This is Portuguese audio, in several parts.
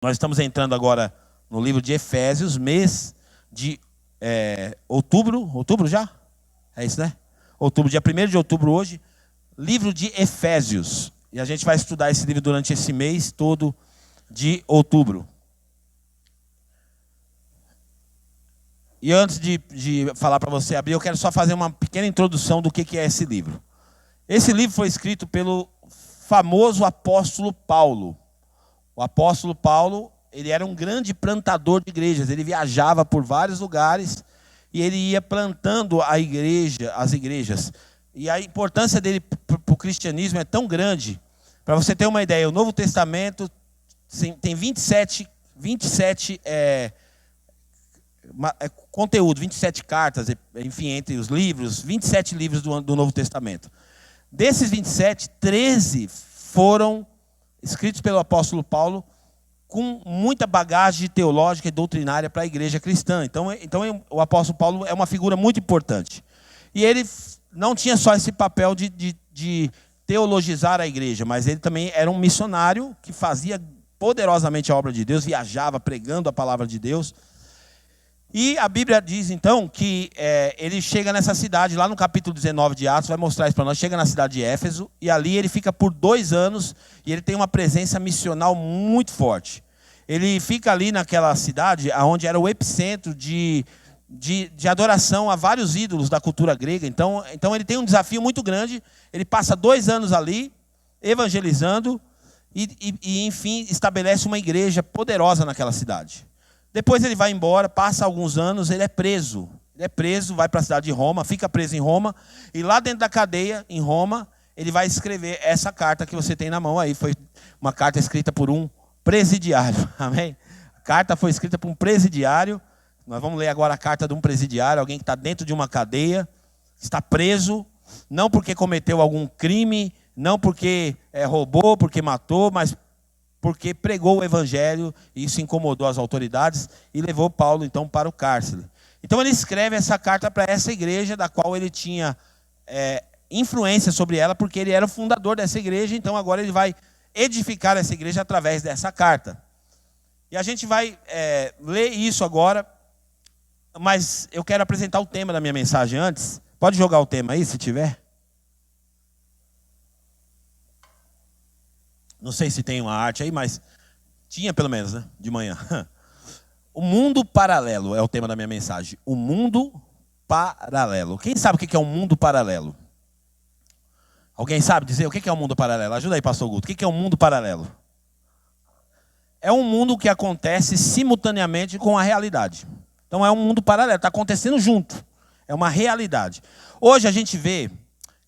Nós estamos entrando agora no livro de Efésios, mês de outubro. Outubro já? É isso, né? Outubro, dia 1º de outubro hoje. Livro de Efésios. E a gente vai estudar esse livro durante esse mês todo de outubro. E antes de falar para você abrir, eu quero só fazer uma pequena introdução do que é esse livro. Esse livro foi escrito pelo famoso apóstolo Paulo. O apóstolo Paulo, ele era um grande plantador de igrejas. Ele viajava por vários lugares e ele ia plantando as igrejas. E a importância dele para o cristianismo é tão grande. Para você ter uma ideia, o Novo Testamento tem 27 conteúdo, 27 cartas, enfim, entre os livros, 27 livros do Novo Testamento. Desses 27, 13 foram escritos pelo apóstolo Paulo com muita bagagem teológica e doutrinária para a igreja cristã. Então o apóstolo Paulo é uma figura muito importante. E ele não tinha só esse papel de teologizar a igreja, mas ele também era um missionário que fazia poderosamente a obra de Deus, viajava pregando a palavra de Deus. E a Bíblia diz, então, que ele chega nessa cidade, lá no capítulo 19 de Atos, vai mostrar isso para nós, chega na cidade de Éfeso, e ali ele fica por 2 anos, e ele tem uma presença missional muito forte. Ele fica ali naquela cidade, onde era o epicentro de adoração a vários ídolos da cultura grega. Então ele tem um desafio muito grande, ele passa 2 anos ali, evangelizando, e enfim, estabelece uma igreja poderosa naquela cidade. Depois ele vai embora, passa alguns anos, ele é preso. Ele é preso, vai para a cidade de Roma, fica preso em Roma. E lá dentro da cadeia, em Roma, ele vai escrever essa carta que você tem na mão aí. Foi uma carta escrita por um presidiário. Amém? A carta foi escrita por um presidiário. Nós vamos ler agora a carta de um presidiário, alguém que está dentro de uma cadeia, está preso, não porque cometeu algum crime, não porque roubou, porque matou, mas porque pregou o evangelho, e isso incomodou as autoridades e levou Paulo então para o cárcere. Então ele escreve essa carta para essa igreja, da qual ele tinha influência sobre ela, porque ele era o fundador dessa igreja. Então agora ele vai edificar essa igreja através dessa carta. E a gente vai ler isso agora, mas eu quero apresentar o tema da minha mensagem antes. Pode jogar o tema aí, se tiver? Não sei se tem uma arte aí, mas tinha pelo menos, né? De manhã. O mundo paralelo é o tema da minha mensagem. O mundo paralelo. Quem sabe o que é um mundo paralelo? Alguém sabe dizer o que é um mundo paralelo? Ajuda aí, pastor Guto. O que é um mundo paralelo? É um mundo que acontece simultaneamente com a realidade. Então é um mundo paralelo, está acontecendo junto. É uma realidade. Hoje a gente vê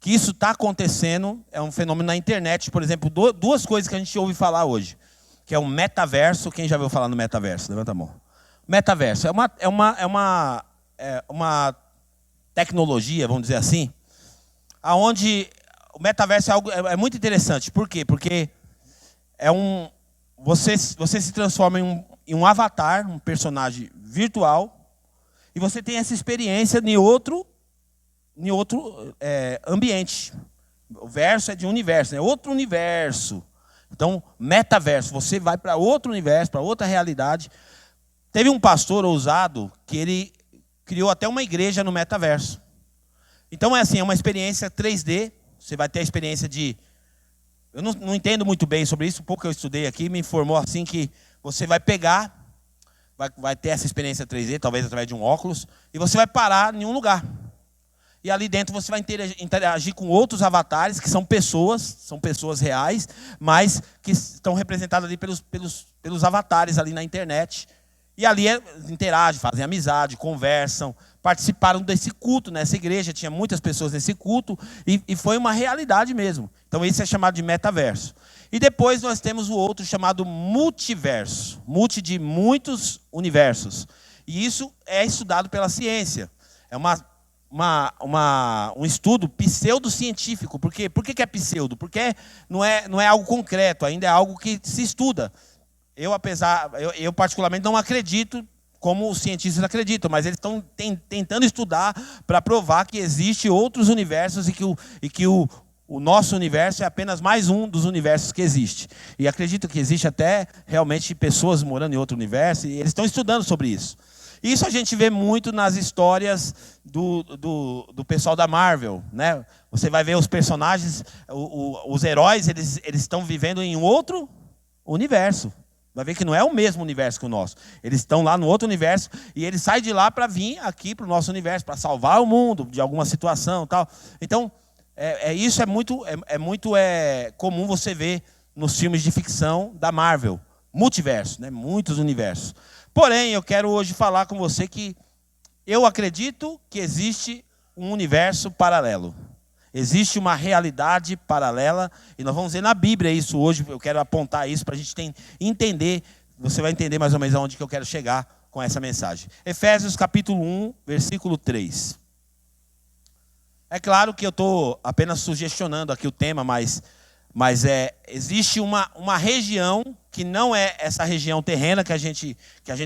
que isso está acontecendo, é um fenômeno na internet, por exemplo, 2 coisas que a gente ouve falar hoje, que é o metaverso. Quem já ouviu falar no metaverso? Levanta a mão. Metaverso é uma tecnologia, vamos dizer assim, aonde o metaverso é algo muito interessante. Por quê? Porque você se transforma em um avatar, um personagem virtual, e você tem essa experiência em outro ambiente. O verso é de universo, é outro universo. Então, metaverso, você vai para outro universo, para outra realidade. Teve um pastor ousado que ele criou até uma igreja no metaverso. Então é uma experiência 3D. Você vai ter a experiência de... Eu não entendo muito bem sobre isso, um pouco que eu estudei aqui, me informou assim que você vai pegar, vai ter essa experiência 3D, talvez através de um óculos, e você vai parar em um lugar. E ali dentro você vai interagir com outros avatares, que são pessoas reais, mas que estão representadas ali pelos avatares ali na internet. E ali interagem, fazem amizade, conversam, participaram desse culto nessa igreja, tinha muitas pessoas nesse culto, e foi uma realidade mesmo. Então isso é chamado de metaverso. E depois nós temos o outro chamado multiverso, multi de muitos universos. E isso é estudado pela ciência. É um estudo pseudocientífico. Por quê? Por que é pseudo? Porque não é algo concreto, ainda é algo que se estuda. Eu particularmente não acredito como os cientistas acreditam, mas eles estão tentando estudar para provar que existem outros universos e que o nosso universo é apenas mais um dos universos que existe. E acredito que existe até realmente pessoas morando em outro universo, e eles estão estudando sobre isso. Isso a gente vê muito nas histórias do pessoal da Marvel, né? Você vai ver os personagens, os heróis, eles estão vivendo em outro universo. Vai ver que não é o mesmo universo que o nosso. Eles estão lá no outro universo e eles saem de lá para vir aqui para o nosso universo, para salvar o mundo de alguma situação e tal. Então, isso é muito comum você ver nos filmes de ficção da Marvel. Multiverso, né? Muitos universos. Porém, eu quero hoje falar com você que eu acredito que existe um universo paralelo. Existe uma realidade paralela, e nós vamos ver na Bíblia isso hoje. Eu quero apontar isso para a gente entender. Você vai entender mais ou menos aonde que eu quero chegar com essa mensagem. Efésios capítulo 1, versículo 3. É claro que eu estou apenas sugestionando aqui o tema, mas existe uma região que não é essa região terrena que a gente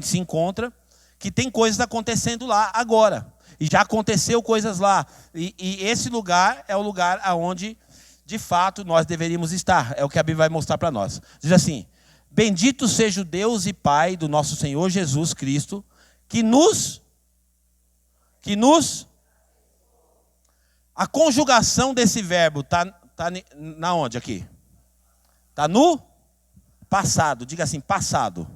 se encontra, que tem coisas acontecendo lá agora. E já aconteceu coisas lá. E esse lugar é o lugar onde, de fato, nós deveríamos estar. É o que a Bíblia vai mostrar para nós. Diz assim: bendito seja o Deus e Pai do nosso Senhor Jesus Cristo, que nos... A conjugação desse verbo está na onde aqui? Está no passado. Diga assim, passado.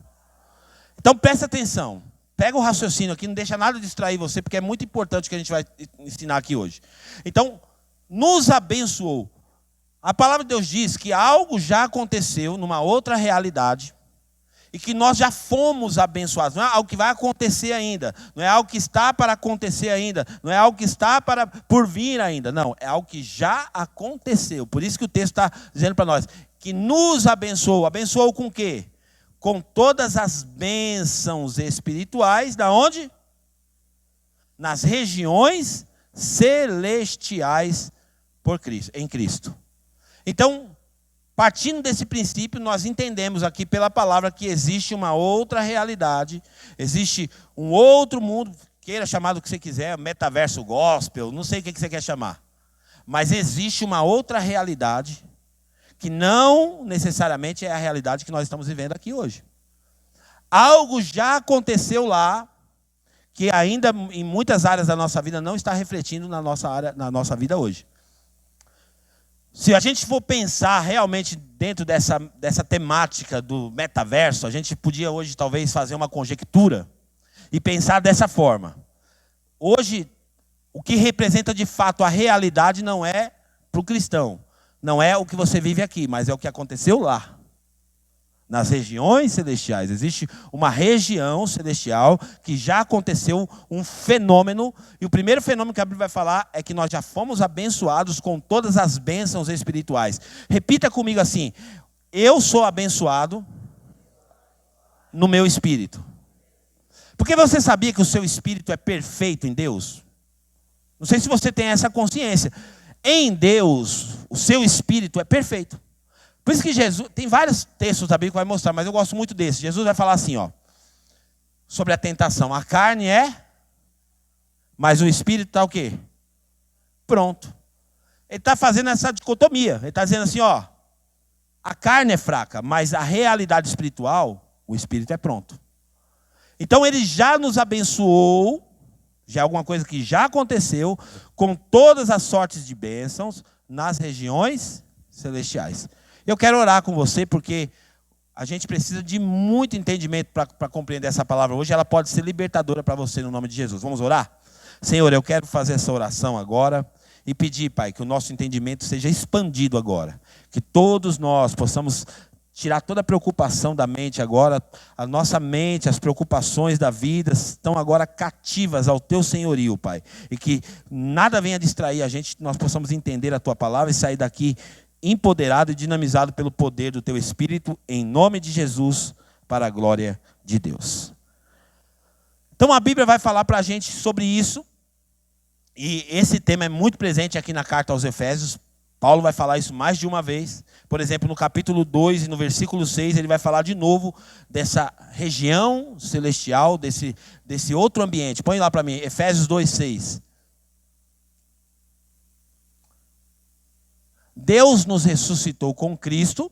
Então presta atenção. Pega o raciocínio aqui, não deixa nada distrair você, porque é muito importante o que a gente vai ensinar aqui hoje. Então, nos abençoou. A palavra de Deus diz que algo já aconteceu numa outra realidade e que nós já fomos abençoados. Não é algo que vai acontecer ainda, não é algo que está para acontecer ainda, não é algo que está por vir ainda. Não, é algo que já aconteceu. Por isso que o texto está dizendo para nós que nos abençoou. Abençoou com o quê? Com todas as bênçãos espirituais, da onde? Nas regiões celestiais em Cristo. Então, partindo desse princípio, nós entendemos aqui pela palavra que existe uma outra realidade, existe um outro mundo, queira chamar do que você quiser, metaverso gospel, não sei o que você quer chamar. Mas existe uma outra realidade que não necessariamente é a realidade que nós estamos vivendo aqui hoje. Algo já aconteceu lá, que ainda em muitas áreas da nossa vida não está refletindo na nossa vida hoje. Se a gente for pensar realmente dentro dessa temática do metaverso, a gente podia hoje talvez fazer uma conjectura e pensar dessa forma. Hoje, o que representa de fato a realidade não é para o cristão. Não é o que você vive aqui, mas é o que aconteceu lá. Nas regiões celestiais. Existe uma região celestial que já aconteceu um fenômeno. E o primeiro fenômeno que a Bíblia vai falar é que nós já fomos abençoados com todas as bênçãos espirituais. Repita comigo assim: eu sou abençoado no meu espírito. Porque você sabia que o seu espírito é perfeito em Deus? Não sei se você tem essa consciência. Em Deus, o seu espírito é perfeito. Por isso que Jesus, tem vários textos da Bíblia que vai mostrar, mas eu gosto muito desse. Jesus vai falar assim, sobre a tentação. A carne mas o espírito está o quê? Pronto. Ele está fazendo essa dicotomia. Ele está dizendo assim, a carne é fraca, mas a realidade espiritual, o espírito é pronto. Então ele já nos abençoou, já é alguma coisa que já aconteceu, com todas as sortes de bênçãos nas regiões celestiais. Eu quero orar com você, porque a gente precisa de muito entendimento para compreender essa palavra hoje. Ela pode ser libertadora para você no nome de Jesus. Vamos orar? Senhor, eu quero fazer essa oração agora e pedir, Pai, que o nosso entendimento seja expandido agora. Que todos nós possamos tirar toda a preocupação da mente agora. A nossa mente, as preocupações da vida estão agora cativas ao Teu senhorio, Pai. E que nada venha distrair a gente, que nós possamos entender a Tua palavra e sair daqui empoderado e dinamizado pelo poder do Teu Espírito, em nome de Jesus, para a glória de Deus. Então a Bíblia vai falar para a gente sobre isso, e esse tema é muito presente aqui na carta aos Efésios. Paulo vai falar isso mais de uma vez. Por exemplo, no capítulo 2 e no versículo 6, ele vai falar de novo dessa região celestial, desse outro ambiente. Põe lá para mim, Efésios 2, 6. Deus nos ressuscitou com Cristo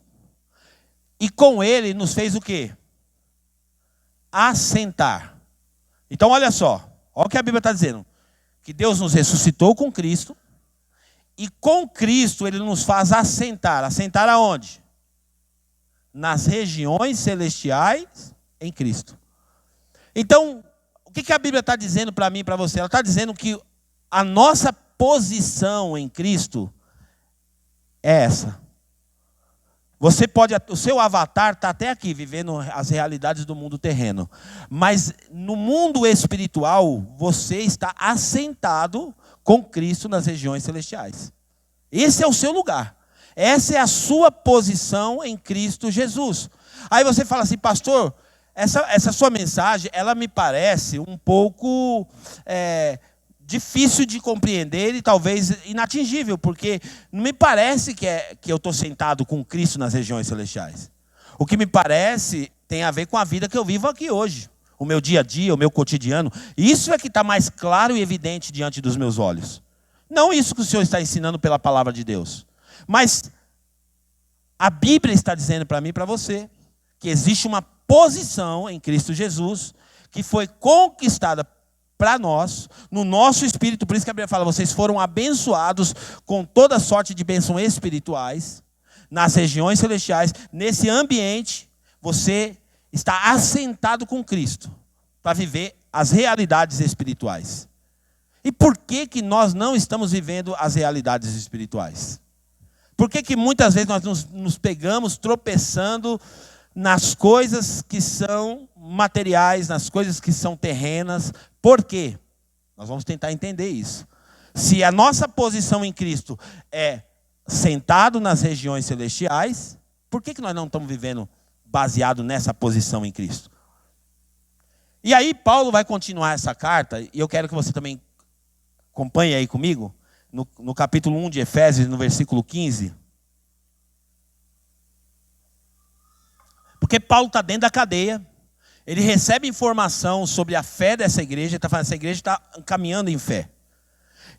e com Ele nos fez o quê? Assentar. Então olha só, olha o que a Bíblia está dizendo. Que Deus nos ressuscitou com Cristo e com Cristo Ele nos faz assentar. Assentar aonde? Nas regiões celestiais em Cristo. Então, o que a Bíblia está dizendo para mim e para você? Ela está dizendo que a nossa posição em Cristo é essa. Você pode, o seu avatar está até aqui, vivendo as realidades do mundo terreno. Mas no mundo espiritual, você está assentado com Cristo nas regiões celestiais. Esse é o seu lugar. Essa é a sua posição em Cristo Jesus. Aí você fala assim, pastor, essa sua mensagem, ela me parece um pouco difícil de compreender e talvez inatingível, porque não me parece que eu estou sentado com Cristo nas regiões celestiais. O que me parece tem a ver com a vida que eu vivo aqui hoje. O meu dia a dia, o meu cotidiano. Isso é que está mais claro e evidente diante dos meus olhos. Não isso que o Senhor está ensinando pela palavra de Deus. Mas a Bíblia está dizendo para mim e para você que existe uma posição em Cristo Jesus que foi conquistada para nós, no nosso espírito. Por isso que a Bíblia fala, vocês foram abençoados com toda sorte de bênçãos espirituais, nas regiões celestiais. Nesse ambiente, você está assentado com Cristo, para viver as realidades espirituais. E por que nós não estamos vivendo as realidades espirituais? Por que muitas vezes nós nos pegamos tropeçando nas coisas que são materiais, nas coisas que são terrenas? Por quê? Nós vamos tentar entender isso. Se a nossa posição em Cristo é sentado nas regiões celestiais, por que nós não estamos vivendo baseado nessa posição em Cristo? E aí Paulo vai continuar essa carta, e eu quero que você também acompanhe aí comigo, no capítulo 1 de Efésios, no versículo 15. Porque Paulo está dentro da cadeia, ele recebe informação sobre a fé dessa igreja, ele está falando, essa igreja está caminhando em fé.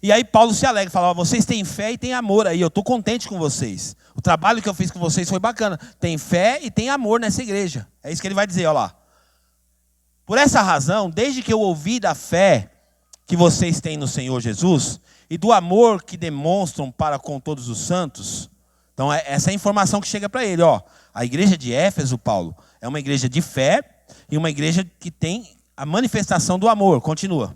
E aí Paulo se alegra, fala, vocês têm fé e têm amor aí, eu estou contente com vocês. O trabalho que eu fiz com vocês foi bacana. Tem fé e tem amor nessa igreja. É isso que ele vai dizer, olha lá. Por essa razão, desde que eu ouvi da fé que vocês têm no Senhor Jesus e do amor que demonstram para com todos os santos, então essa é a informação que chega para ele, ó. A igreja de Éfeso, Paulo, é uma igreja de fé e uma igreja que tem a manifestação do amor. Continua.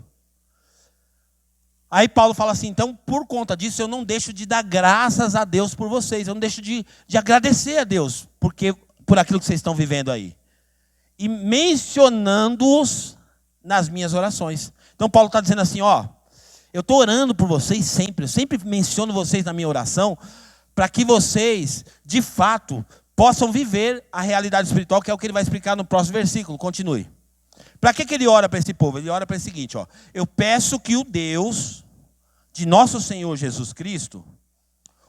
Aí Paulo fala assim, então por conta disso eu não deixo de dar graças a Deus por vocês. Eu não deixo de agradecer a Deus por aquilo que vocês estão vivendo aí. E mencionando-os nas minhas orações. Então Paulo está dizendo assim, ó, eu estou orando por vocês sempre. Eu sempre menciono vocês na minha oração para que vocês, de fato, possam viver a realidade espiritual, que é o que ele vai explicar no próximo versículo. Continue. Para que ele ora para esse povo? Ele ora para o seguinte, ó. Eu peço que o Deus de nosso Senhor Jesus Cristo,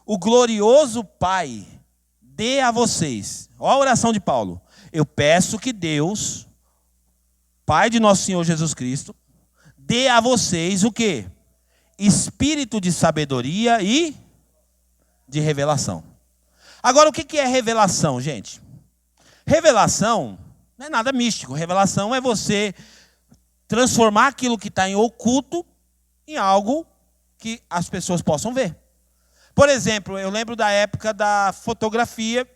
o glorioso Pai, dê a vocês. Olha a oração de Paulo. Eu peço que Deus, Pai de nosso Senhor Jesus Cristo, dê a vocês o quê? Espírito de sabedoria e de revelação. Agora, o que é revelação, gente? Revelação não é nada místico. Revelação é você transformar aquilo que está em oculto em algo que as pessoas possam ver. Por exemplo, eu lembro da época da fotografia.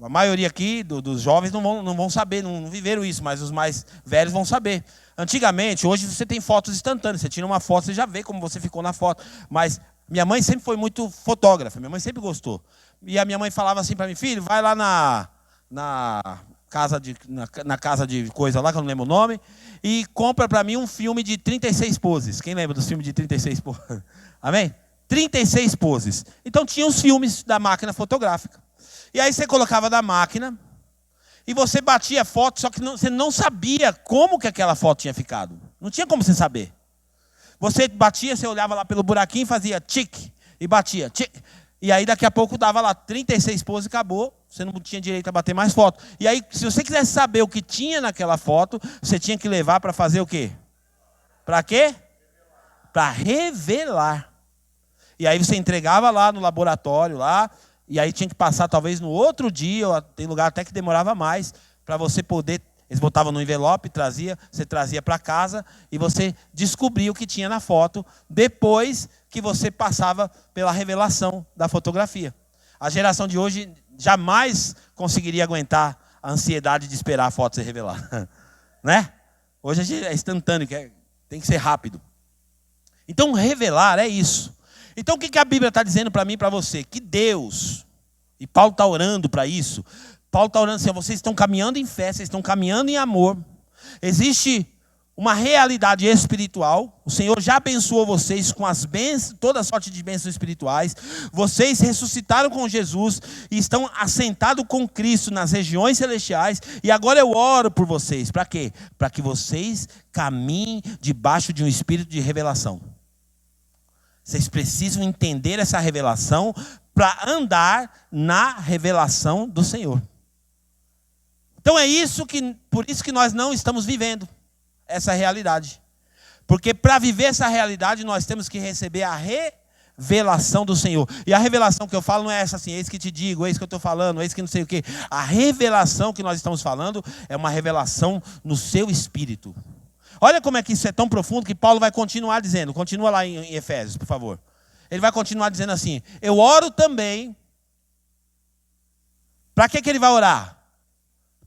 A maioria aqui dos jovens não vão saber, não viveram isso, mas os mais velhos vão saber. Antigamente, hoje você tem fotos instantâneas. Você tira uma foto, você já vê como você ficou na foto. Mas minha mãe sempre foi muito fotógrafa, minha mãe sempre gostou. E a minha mãe falava assim para mim, filho, vai lá na casa de coisa lá, que eu não lembro o nome, e compra para mim um filme de 36 poses. Quem lembra dos filmes de 36 poses? Amém? 36 poses. Então tinha os filmes da máquina fotográfica. E aí você colocava na máquina e você batia a foto, só que você não sabia como que aquela foto tinha ficado. Não tinha como você saber. Você batia, você olhava lá pelo buraquinho, fazia tique, e batia, tique. E aí daqui a pouco dava lá 36 poses e acabou. Você não tinha direito a bater mais foto. E aí, se você quisesse saber o que tinha naquela foto, você tinha que levar para fazer o quê? Para quê? Para revelar. E aí você entregava lá no laboratório, lá, e aí tinha que passar talvez no outro dia, ou tem lugar até que demorava mais, para você poder. Eles botavam no envelope, você trazia para casa e você descobria o que tinha na foto depois que você passava pela revelação da fotografia. A geração de hoje jamais conseguiria aguentar a ansiedade de esperar a foto ser revelada. Né? Hoje é instantâneo, tem que ser rápido. Então, revelar é isso. Então, o que a Bíblia está dizendo para mim e para você? Que Deus, e Paulo está orando para isso. Paulo está orando assim, vocês estão caminhando em fé, vocês estão caminhando em amor. Existe uma realidade espiritual. O Senhor já abençoou vocês com as bênçãos, toda sorte de bênçãos espirituais. Vocês ressuscitaram com Jesus e estão assentados com Cristo nas regiões celestiais. E agora eu oro por vocês. Para quê? Para que vocês caminhem debaixo de um espírito de revelação. Vocês precisam entender essa revelação para andar na revelação do Senhor. Então por isso que nós não estamos vivendo essa realidade. Porque para viver essa realidade nós temos que receber a revelação do Senhor. E a revelação que eu falo não é essa assim, eis que te digo, eis que eu estou falando, eis que não sei o quê. A revelação que nós estamos falando é uma revelação no seu espírito. Olha como é que isso é tão profundo que Paulo vai continuar dizendo. Continua lá em Efésios, por favor. Ele vai continuar dizendo assim, eu oro também. Para que ele vai orar?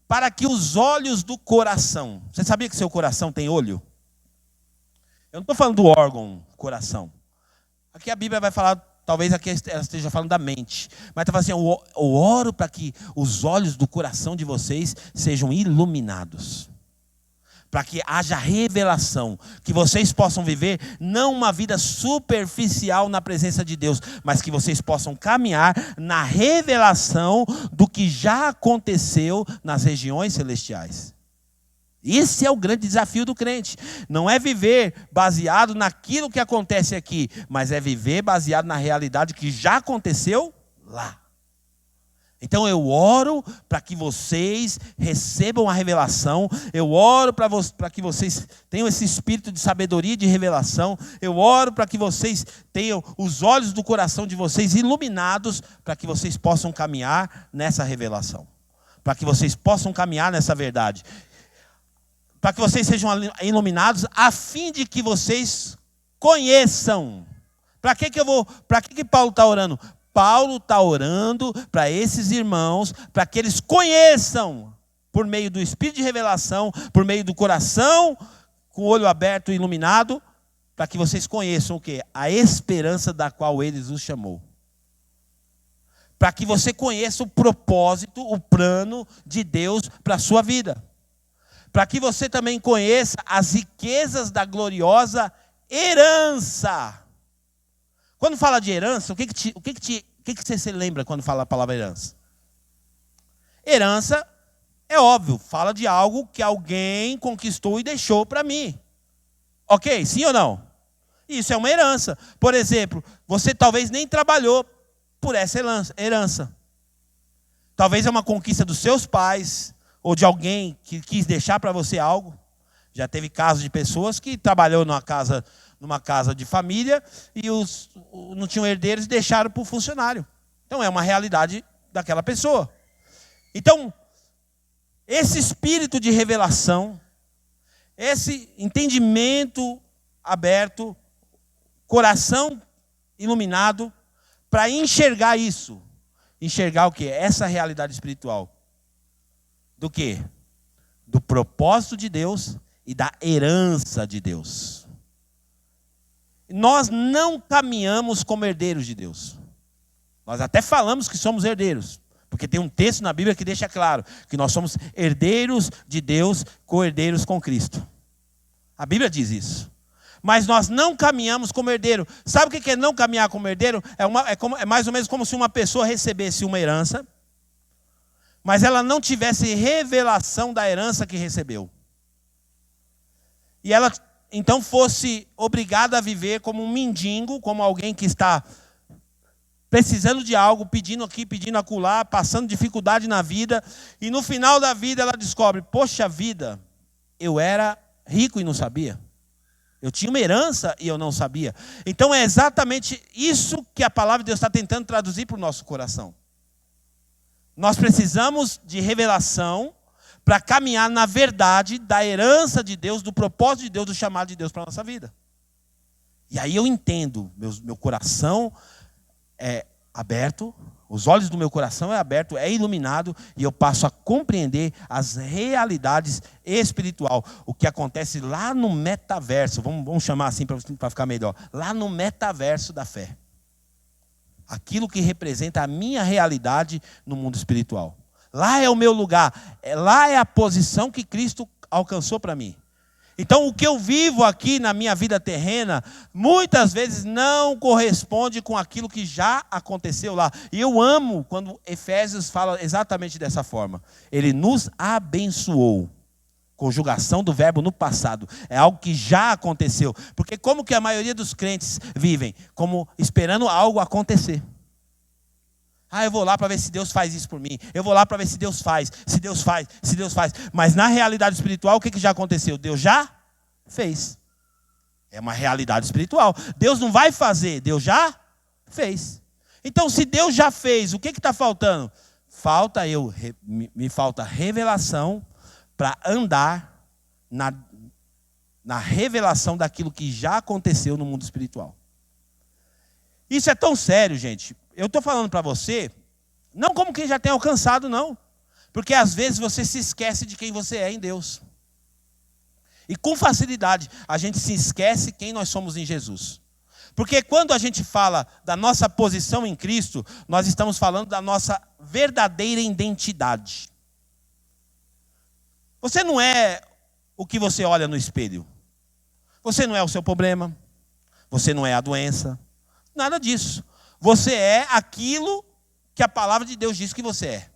Para que os olhos do coração. Você sabia que seu coração tem olho? Eu não estou falando do órgão coração. Aqui a Bíblia vai falar, talvez aqui ela esteja falando da mente. Mas está falando assim, eu oro para que os olhos do coração de vocês sejam iluminados. Para que haja revelação, que vocês possam viver não uma vida superficial na presença de Deus, mas que vocês possam caminhar na revelação do que já aconteceu nas regiões celestiais. Esse é o grande desafio do crente. Não é viver baseado naquilo que acontece aqui, mas é viver baseado na realidade que já aconteceu lá. Então eu oro para que vocês recebam a revelação, eu oro para que vocês tenham esse espírito de sabedoria e de revelação, eu oro para que vocês tenham os olhos do coração de vocês iluminados, para que vocês possam caminhar nessa revelação, para que vocês possam caminhar nessa verdade, para que vocês sejam iluminados, a fim de que vocês conheçam. Para que Paulo está orando? Paulo está orando para esses irmãos, para que eles conheçam, por meio do Espírito de revelação, por meio do coração, com o olho aberto e iluminado, para que vocês conheçam o quê? A esperança da qual Ele os chamou. Para que você conheça o propósito, o plano de Deus para a sua vida. Para que você também conheça as riquezas da gloriosa herança. Quando fala de herança, o que você se lembra quando fala a palavra herança? Herança, é óbvio, fala de algo que alguém conquistou e deixou para mim. Ok? Sim ou não? Isso é uma herança. Por exemplo, você talvez nem trabalhou por essa herança. Talvez é uma conquista dos seus pais, ou de alguém que quis deixar para você algo. Já teve casos de pessoas que trabalhou numa casa de família e não tinham herdeiros e deixaram para o funcionário. Então é uma realidade daquela pessoa. Então, esse espírito de revelação, esse entendimento aberto, coração iluminado, para enxergar isso. Enxergar o quê? Essa realidade espiritual. Do quê? Do propósito de Deus e da herança de Deus. Nós não caminhamos como herdeiros de Deus. Nós até falamos que somos herdeiros, porque tem um texto na Bíblia que deixa claro que nós somos herdeiros de Deus, co-herdeiros com Cristo. A Bíblia diz isso. Mas nós não caminhamos como herdeiro. Sabe o que é não caminhar como herdeiro? É mais ou menos como se uma pessoa recebesse uma herança, mas ela não tivesse revelação da herança que recebeu. E ela então fosse obrigada a viver como um mendigo, como alguém que está precisando de algo, pedindo aqui, pedindo acolá, passando dificuldade na vida, e no final da vida ela descobre, poxa vida, eu era rico e não sabia. Eu tinha uma herança e eu não sabia. Então é exatamente isso que a palavra de Deus está tentando traduzir para o nosso coração. Nós precisamos de revelação para caminhar na verdade da herança de Deus, do propósito de Deus, do chamado de Deus para a nossa vida. E aí eu entendo, meu coração é aberto, os olhos do meu coração é aberto, é iluminado, e eu passo a compreender as realidades espiritual, o que acontece lá no metaverso, vamos chamar assim para ficar melhor, lá no metaverso da fé. Aquilo que representa a minha realidade no mundo espiritual. Lá é o meu lugar, lá é a posição que Cristo alcançou para mim. Então o que eu vivo aqui na minha vida terrena, muitas vezes não corresponde com aquilo que já aconteceu lá. E eu amo quando Efésios fala exatamente dessa forma. Ele nos abençoou. Conjugação do verbo no passado. É algo que já aconteceu. Porque como que a maioria dos crentes vivem? Como esperando algo acontecer. Eu vou lá para ver se Deus faz isso por mim. Eu vou lá para ver se Deus faz. Se Deus faz. Mas na realidade espiritual, o que já aconteceu? Deus já fez. É uma realidade espiritual. Deus não vai fazer, Deus já fez. Então, se Deus já fez, o que está faltando? Me falta revelação para andar na revelação daquilo que já aconteceu no mundo espiritual. Isso é tão sério, gente. Eu estou falando para você, não como quem já tem alcançado, não. Porque às vezes você se esquece de quem você é em Deus. E com facilidade a gente se esquece quem nós somos em Jesus. Porque quando a gente fala da nossa posição em Cristo, nós estamos falando da nossa verdadeira identidade. Você não é o que você olha no espelho. Você não é o seu problema. Você não é a doença. Nada disso. Você é aquilo que a palavra de Deus diz que você é.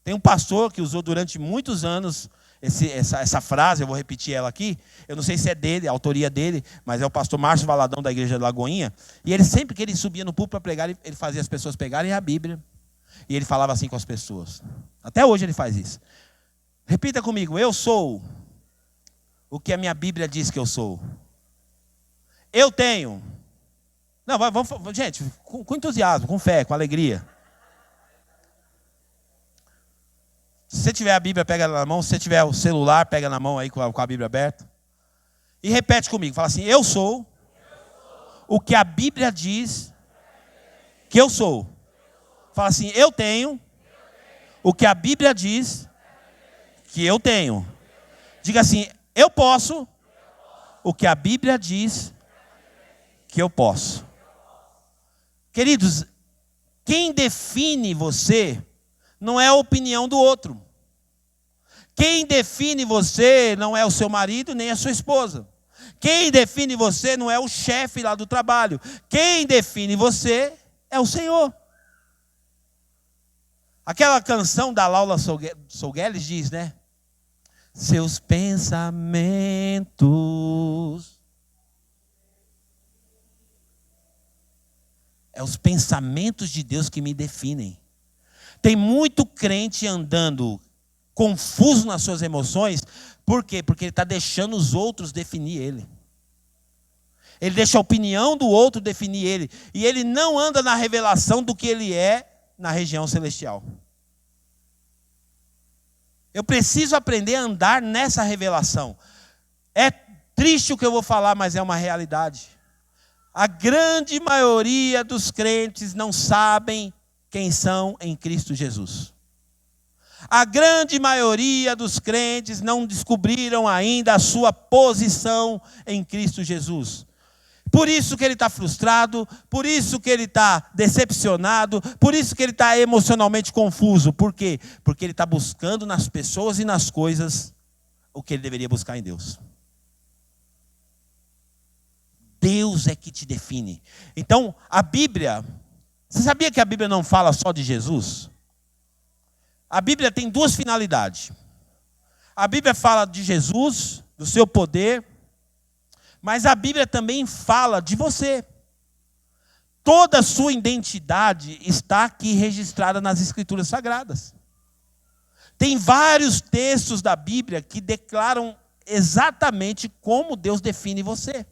Tem um pastor que usou durante muitos anos essa frase, eu vou repetir ela aqui. Eu não sei se é dele, a autoria dele, mas é o pastor Márcio Valadão da igreja de Lagoinha. E ele sempre que ele subia no púlpito para pregar, ele fazia as pessoas pegarem a Bíblia. E ele falava assim com as pessoas. Até hoje ele faz isso. Repita comigo, eu sou o que a minha Bíblia diz que eu sou. Eu tenho... Não, vamos, gente, com entusiasmo, com fé, com alegria. Se você tiver a Bíblia, pega ela na mão. Se você tiver o celular, pega na mão aí com a Bíblia aberta. E repete comigo, fala assim, eu sou o que a Bíblia diz que eu sou. Fala assim, eu tenho o que a Bíblia diz que eu tenho. Diga assim, eu posso o que a Bíblia diz que eu posso. Queridos, quem define você não é a opinião do outro. Quem define você não é o seu marido nem a sua esposa. Quem define você não é o chefe lá do trabalho. Quem define você é o Senhor. Aquela canção da Laura Sougueles diz, né? Seus pensamentos... É os pensamentos de Deus que me definem. Tem muito crente andando confuso nas suas emoções. Por quê? Porque ele está deixando os outros definir ele. Ele deixa a opinião do outro definir ele. E ele não anda na revelação do que ele é na região celestial. Eu preciso aprender a andar nessa revelação. É triste o que eu vou falar, mas é uma realidade. A grande maioria dos crentes não sabem quem são em Cristo Jesus. A grande maioria dos crentes não descobriram ainda a sua posição em Cristo Jesus. Por isso que ele está frustrado, por isso que ele está decepcionado, por isso que ele está emocionalmente confuso. Por quê? Porque ele está buscando nas pessoas e nas coisas o que ele deveria buscar em Deus. Deus é que te define. Então, a Bíblia... Você sabia que a Bíblia não fala só de Jesus? A Bíblia tem duas finalidades. A Bíblia fala de Jesus, do seu poder, mas a Bíblia também fala de você. Toda a sua identidade está aqui registrada nas Escrituras Sagradas. Tem vários textos da Bíblia que declaram exatamente como Deus define você.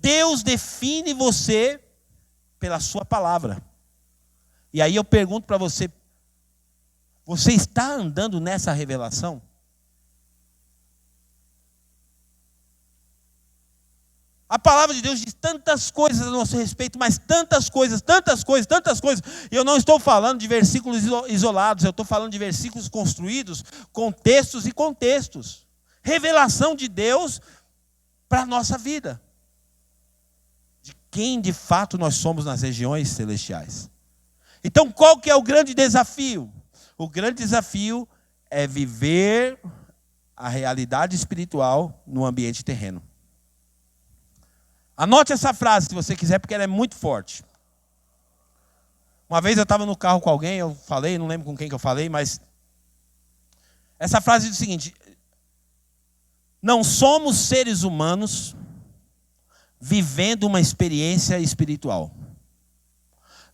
Deus define você pela sua palavra. E aí eu pergunto para você, você está andando nessa revelação? A palavra de Deus diz tantas coisas a nosso respeito, mas tantas coisas. E eu não estou falando de versículos isolados, eu estou falando de versículos construídos com textos e contextos. Revelação de Deus para a nossa vida. De quem de fato nós somos nas regiões celestiais. Então qual que é o grande desafio? O grande desafio é viver a realidade espiritual no ambiente terreno. Anote essa frase se você quiser, porque ela é muito forte. Uma vez eu estava no carro com alguém, eu falei, não lembro com quem que eu falei, mas essa frase diz o seguinte: não somos seres humanos vivendo uma experiência espiritual.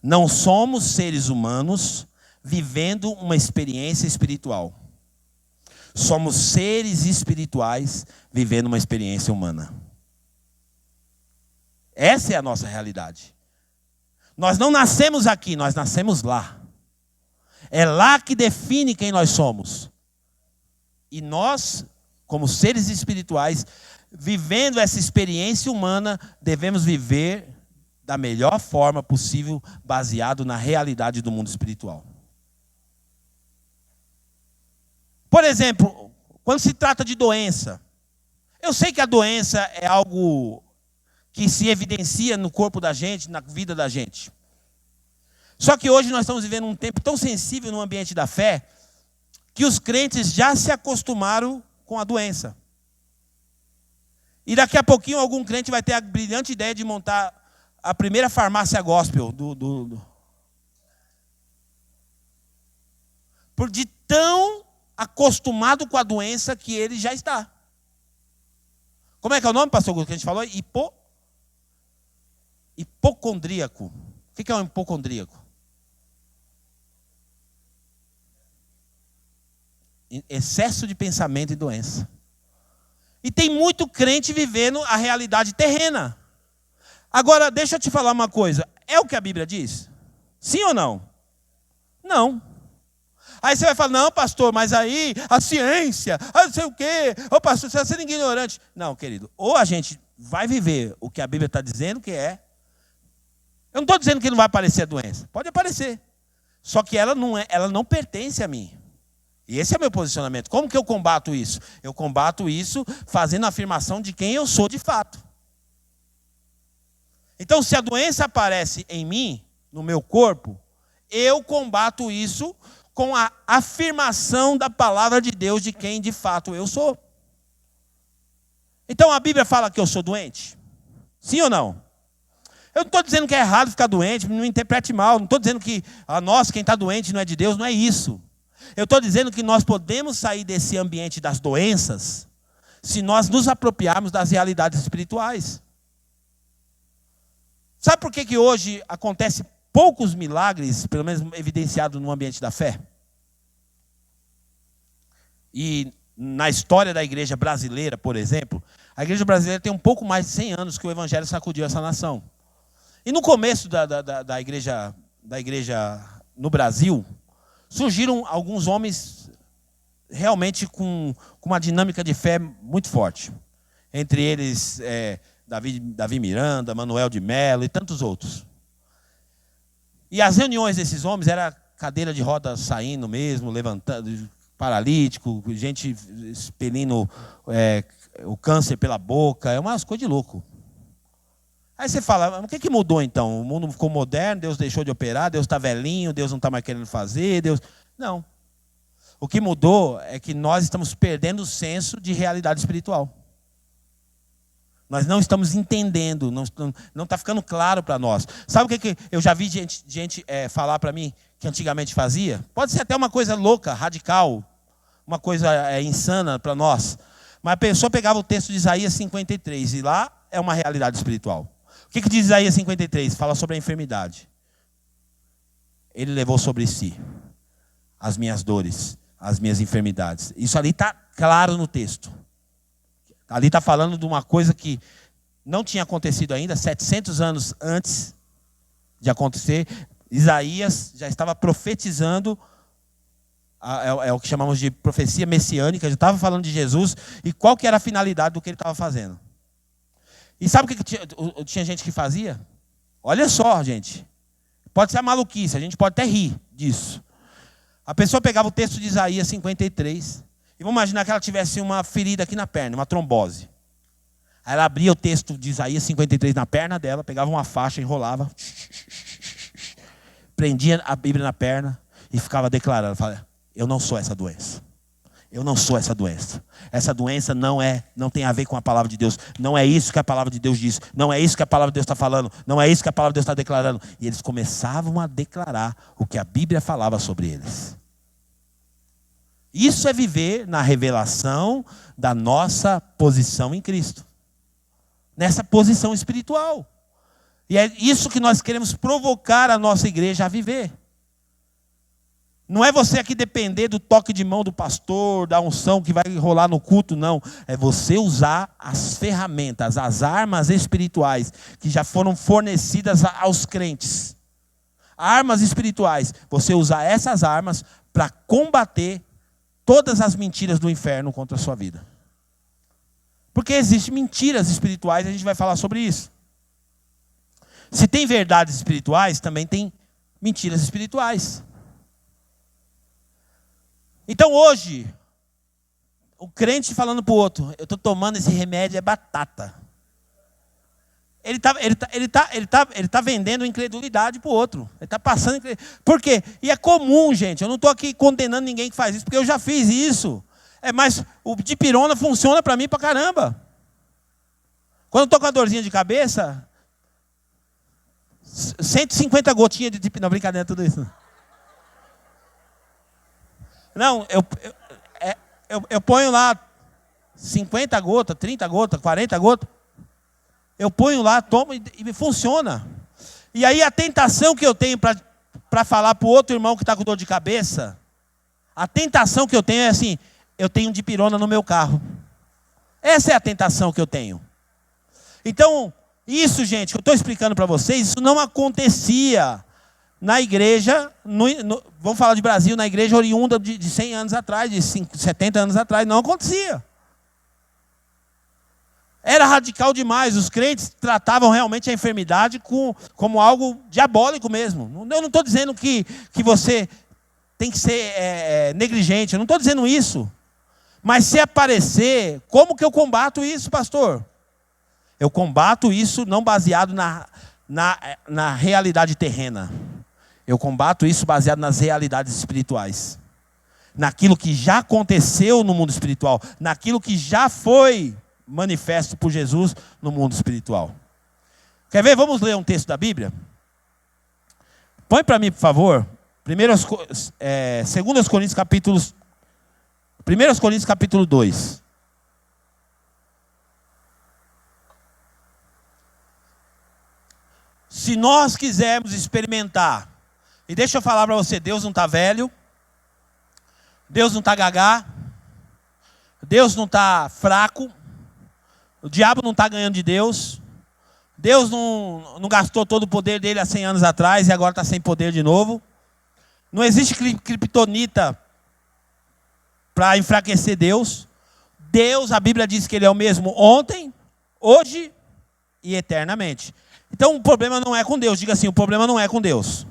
Não somos seres humanos vivendo uma experiência espiritual. Somos seres espirituais vivendo uma experiência humana. Essa é a nossa realidade. Nós não nascemos aqui, nós nascemos lá. É lá que define quem nós somos. E nós, como seres espirituais, vivendo essa experiência humana, devemos viver da melhor forma possível, baseado na realidade do mundo espiritual. Por exemplo, quando se trata de doença, eu sei que a doença é algo que se evidencia no corpo da gente, na vida da gente. Só que hoje nós estamos vivendo um tempo tão sensível no ambiente da fé, que os crentes já se acostumaram com a doença. E daqui a pouquinho algum crente vai ter a brilhante ideia de montar a primeira farmácia gospel por de tão acostumado com a doença que ele já está. Como é que é o nome, pastor Guto, que a gente falou? Hipocondríaco. O que é um hipocondríaco? Excesso de pensamento e doença. E tem muito crente vivendo a realidade terrena. Agora, deixa eu te falar uma coisa. É o que a Bíblia diz? Sim ou não? Não. Aí você vai falar, não, pastor, mas aí a ciência, não sei o quê. Ô, pastor, você está sendo ignorante. Não, querido. Ou a gente vai viver o que a Bíblia está dizendo que é. Eu não estou dizendo que não vai aparecer a doença. Pode aparecer. Só que ela não pertence a mim. E esse é o meu posicionamento. Como que eu combato isso? Eu combato isso fazendo a afirmação de quem eu sou de fato. Então, se a doença aparece em mim, no meu corpo, eu combato isso com a afirmação da palavra de Deus de quem de fato eu sou. Então, a Bíblia fala que eu sou doente? Sim ou não? Eu não estou dizendo que é errado ficar doente, não interprete mal. Não estou dizendo que, nossa, quem está doente não é de Deus, não é isso. Eu estou dizendo que nós podemos sair desse ambiente das doenças se nós nos apropriarmos das realidades espirituais. Sabe por que hoje acontece poucos milagres, pelo menos evidenciados no ambiente da fé? E na história da igreja brasileira, por exemplo, a igreja brasileira tem um pouco mais de 100 anos que o evangelho sacudiu essa nação. E no começo da igreja no Brasil, surgiram alguns homens realmente com uma dinâmica de fé muito forte. Entre eles, Davi Miranda, Manuel de Mello e tantos outros. E as reuniões desses homens era cadeira de roda saindo mesmo, levantando, paralítico, gente expelindo o câncer pela boca, é umas coisas de louco. Aí você fala, o que mudou então? O mundo ficou moderno, Deus deixou de operar, Deus está velhinho, Deus não está mais querendo fazer, Deus... Não. O que mudou é que nós estamos perdendo o senso de realidade espiritual. Nós não estamos entendendo, não está ficando claro para nós. Sabe o que eu já vi gente falar para mim que antigamente fazia? Pode ser até uma coisa louca, radical, uma coisa insana para nós. Mas a pessoa pegava o texto de Isaías 53 e lá é uma realidade espiritual. O que diz Isaías 53? Fala sobre a enfermidade. Ele levou sobre si as minhas dores, as minhas enfermidades. Isso ali está claro no texto. Ali está falando de uma coisa que não tinha acontecido ainda, 700 anos antes de acontecer, Isaías já estava profetizando, é o que chamamos de profecia messiânica, já estava falando de Jesus, e qual que era a finalidade do que ele estava fazendo. E sabe o que tinha gente que fazia? Olha só, gente, pode ser a maluquice, a gente pode até rir disso. A pessoa pegava o texto de Isaías 53, e vamos imaginar que ela tivesse uma ferida aqui na perna, uma trombose. Aí ela abria o texto de Isaías 53 na perna dela, pegava uma faixa, enrolava, prendia a Bíblia na perna e ficava declarando, falava, eu não sou essa doença. Eu não sou essa doença. Essa doença não tem a ver com a palavra de Deus. Não é isso que a palavra de Deus diz. Não é isso que a palavra de Deus está falando. Não é isso que a palavra de Deus está declarando. E eles começavam a declarar o que a Bíblia falava sobre eles. Isso é viver na revelação da nossa posição em Cristo. Nessa posição espiritual. E é isso que nós queremos provocar a nossa igreja a viver. Não é você aqui depender do toque de mão do pastor, da unção que vai rolar no culto, não. É você usar as ferramentas, as armas espirituais que já foram fornecidas aos crentes. Armas espirituais. Você usar essas armas para combater todas as mentiras do inferno contra a sua vida. Porque existem mentiras espirituais, a gente vai falar sobre isso. Se tem verdades espirituais, também tem mentiras espirituais. Então hoje, o crente falando para o outro, eu estou tomando esse remédio, é batata. Ele tá vendendo incredulidade para o outro. Ele está passando incredulidade. Por quê? E é comum, gente. Eu não estou aqui condenando ninguém que faz isso, porque eu já fiz isso. Mas o dipirona funciona para mim para caramba. Quando eu estou com a dorzinha de cabeça, 150 gotinhas de dipirona. Não, brincadeira, tudo isso. Não, eu ponho lá 50 gotas, 30 gotas, 40 gotas. Eu ponho lá, tomo e funciona. E aí a tentação que eu tenho para falar para o outro irmão que está com dor de cabeça, a tentação que eu tenho é assim, eu tenho dipirona no meu carro. Essa é a tentação que eu tenho. Então, isso, gente, que eu estou explicando para vocês, isso não acontecia na igreja, vamos falar de Brasil, na igreja oriunda de 100 anos atrás, de 70 anos atrás, não acontecia. Era radical demais, os crentes tratavam realmente a enfermidade como algo diabólico mesmo. Eu não estou dizendo que você tem que ser negligente, eu não estou dizendo isso. Mas se aparecer, como que eu combato isso, pastor? Eu combato isso não baseado na realidade terrena. Eu combato isso baseado nas realidades espirituais. Naquilo que já aconteceu no mundo espiritual. Naquilo que já foi manifesto por Jesus no mundo espiritual. Quer ver? Vamos ler um texto da Bíblia? Põe para mim, por favor. 2 Coríntios capítulo 2. Se nós quisermos experimentar, e deixa eu falar para você, Deus não está velho, Deus não está gagá, Deus não está fraco, o diabo não está ganhando de Deus, Deus não gastou todo o poder dele há 100 anos atrás e agora está sem poder de novo. Não existe criptonita para enfraquecer Deus. Deus, a Bíblia diz que Ele é o mesmo ontem, hoje e eternamente. Então o problema não é com Deus. Diga assim, o problema não é com Deus.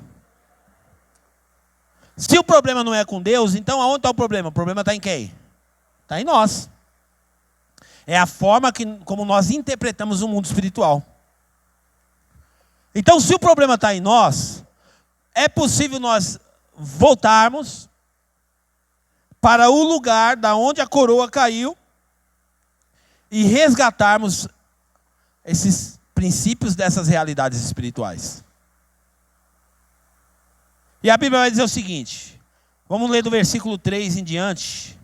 Se o problema não é com Deus, então aonde está o problema? O problema está em quem? Está em nós. É a forma como nós interpretamos o mundo espiritual. Então se o problema está em nós, é possível nós voltarmos para o lugar da onde a coroa caiu e resgatarmos esses princípios dessas realidades espirituais. E a Bíblia vai dizer o seguinte, vamos ler do versículo 3 em diante.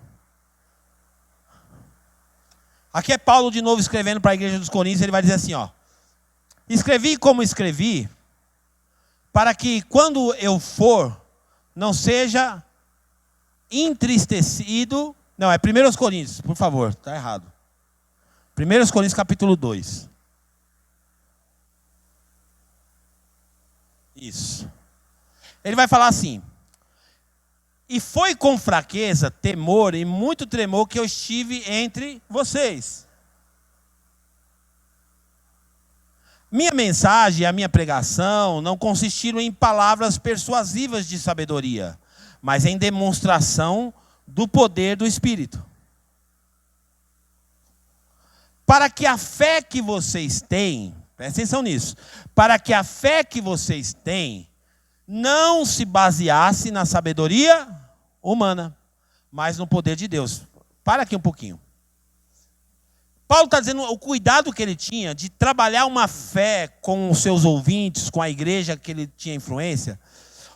Aqui é Paulo de novo escrevendo para a igreja dos Coríntios, ele vai dizer assim, ó: escrevi como escrevi, para que quando eu for, não seja entristecido. Não, é 1 Coríntios, por favor, está errado. 1 Coríntios capítulo 2. Isso. Ele vai falar assim: e foi com fraqueza, temor e muito tremor que eu estive entre vocês. Minha mensagem e a minha pregação não consistiram em palavras persuasivas de sabedoria, mas em demonstração do poder do Espírito. Para que a fé que vocês têm, presta atenção nisso, para que a fé que vocês têm não se baseasse na sabedoria humana, mas no poder de Deus. Para aqui um pouquinho. Paulo está dizendo o cuidado que ele tinha de trabalhar uma fé com os seus ouvintes, com a igreja que ele tinha influência,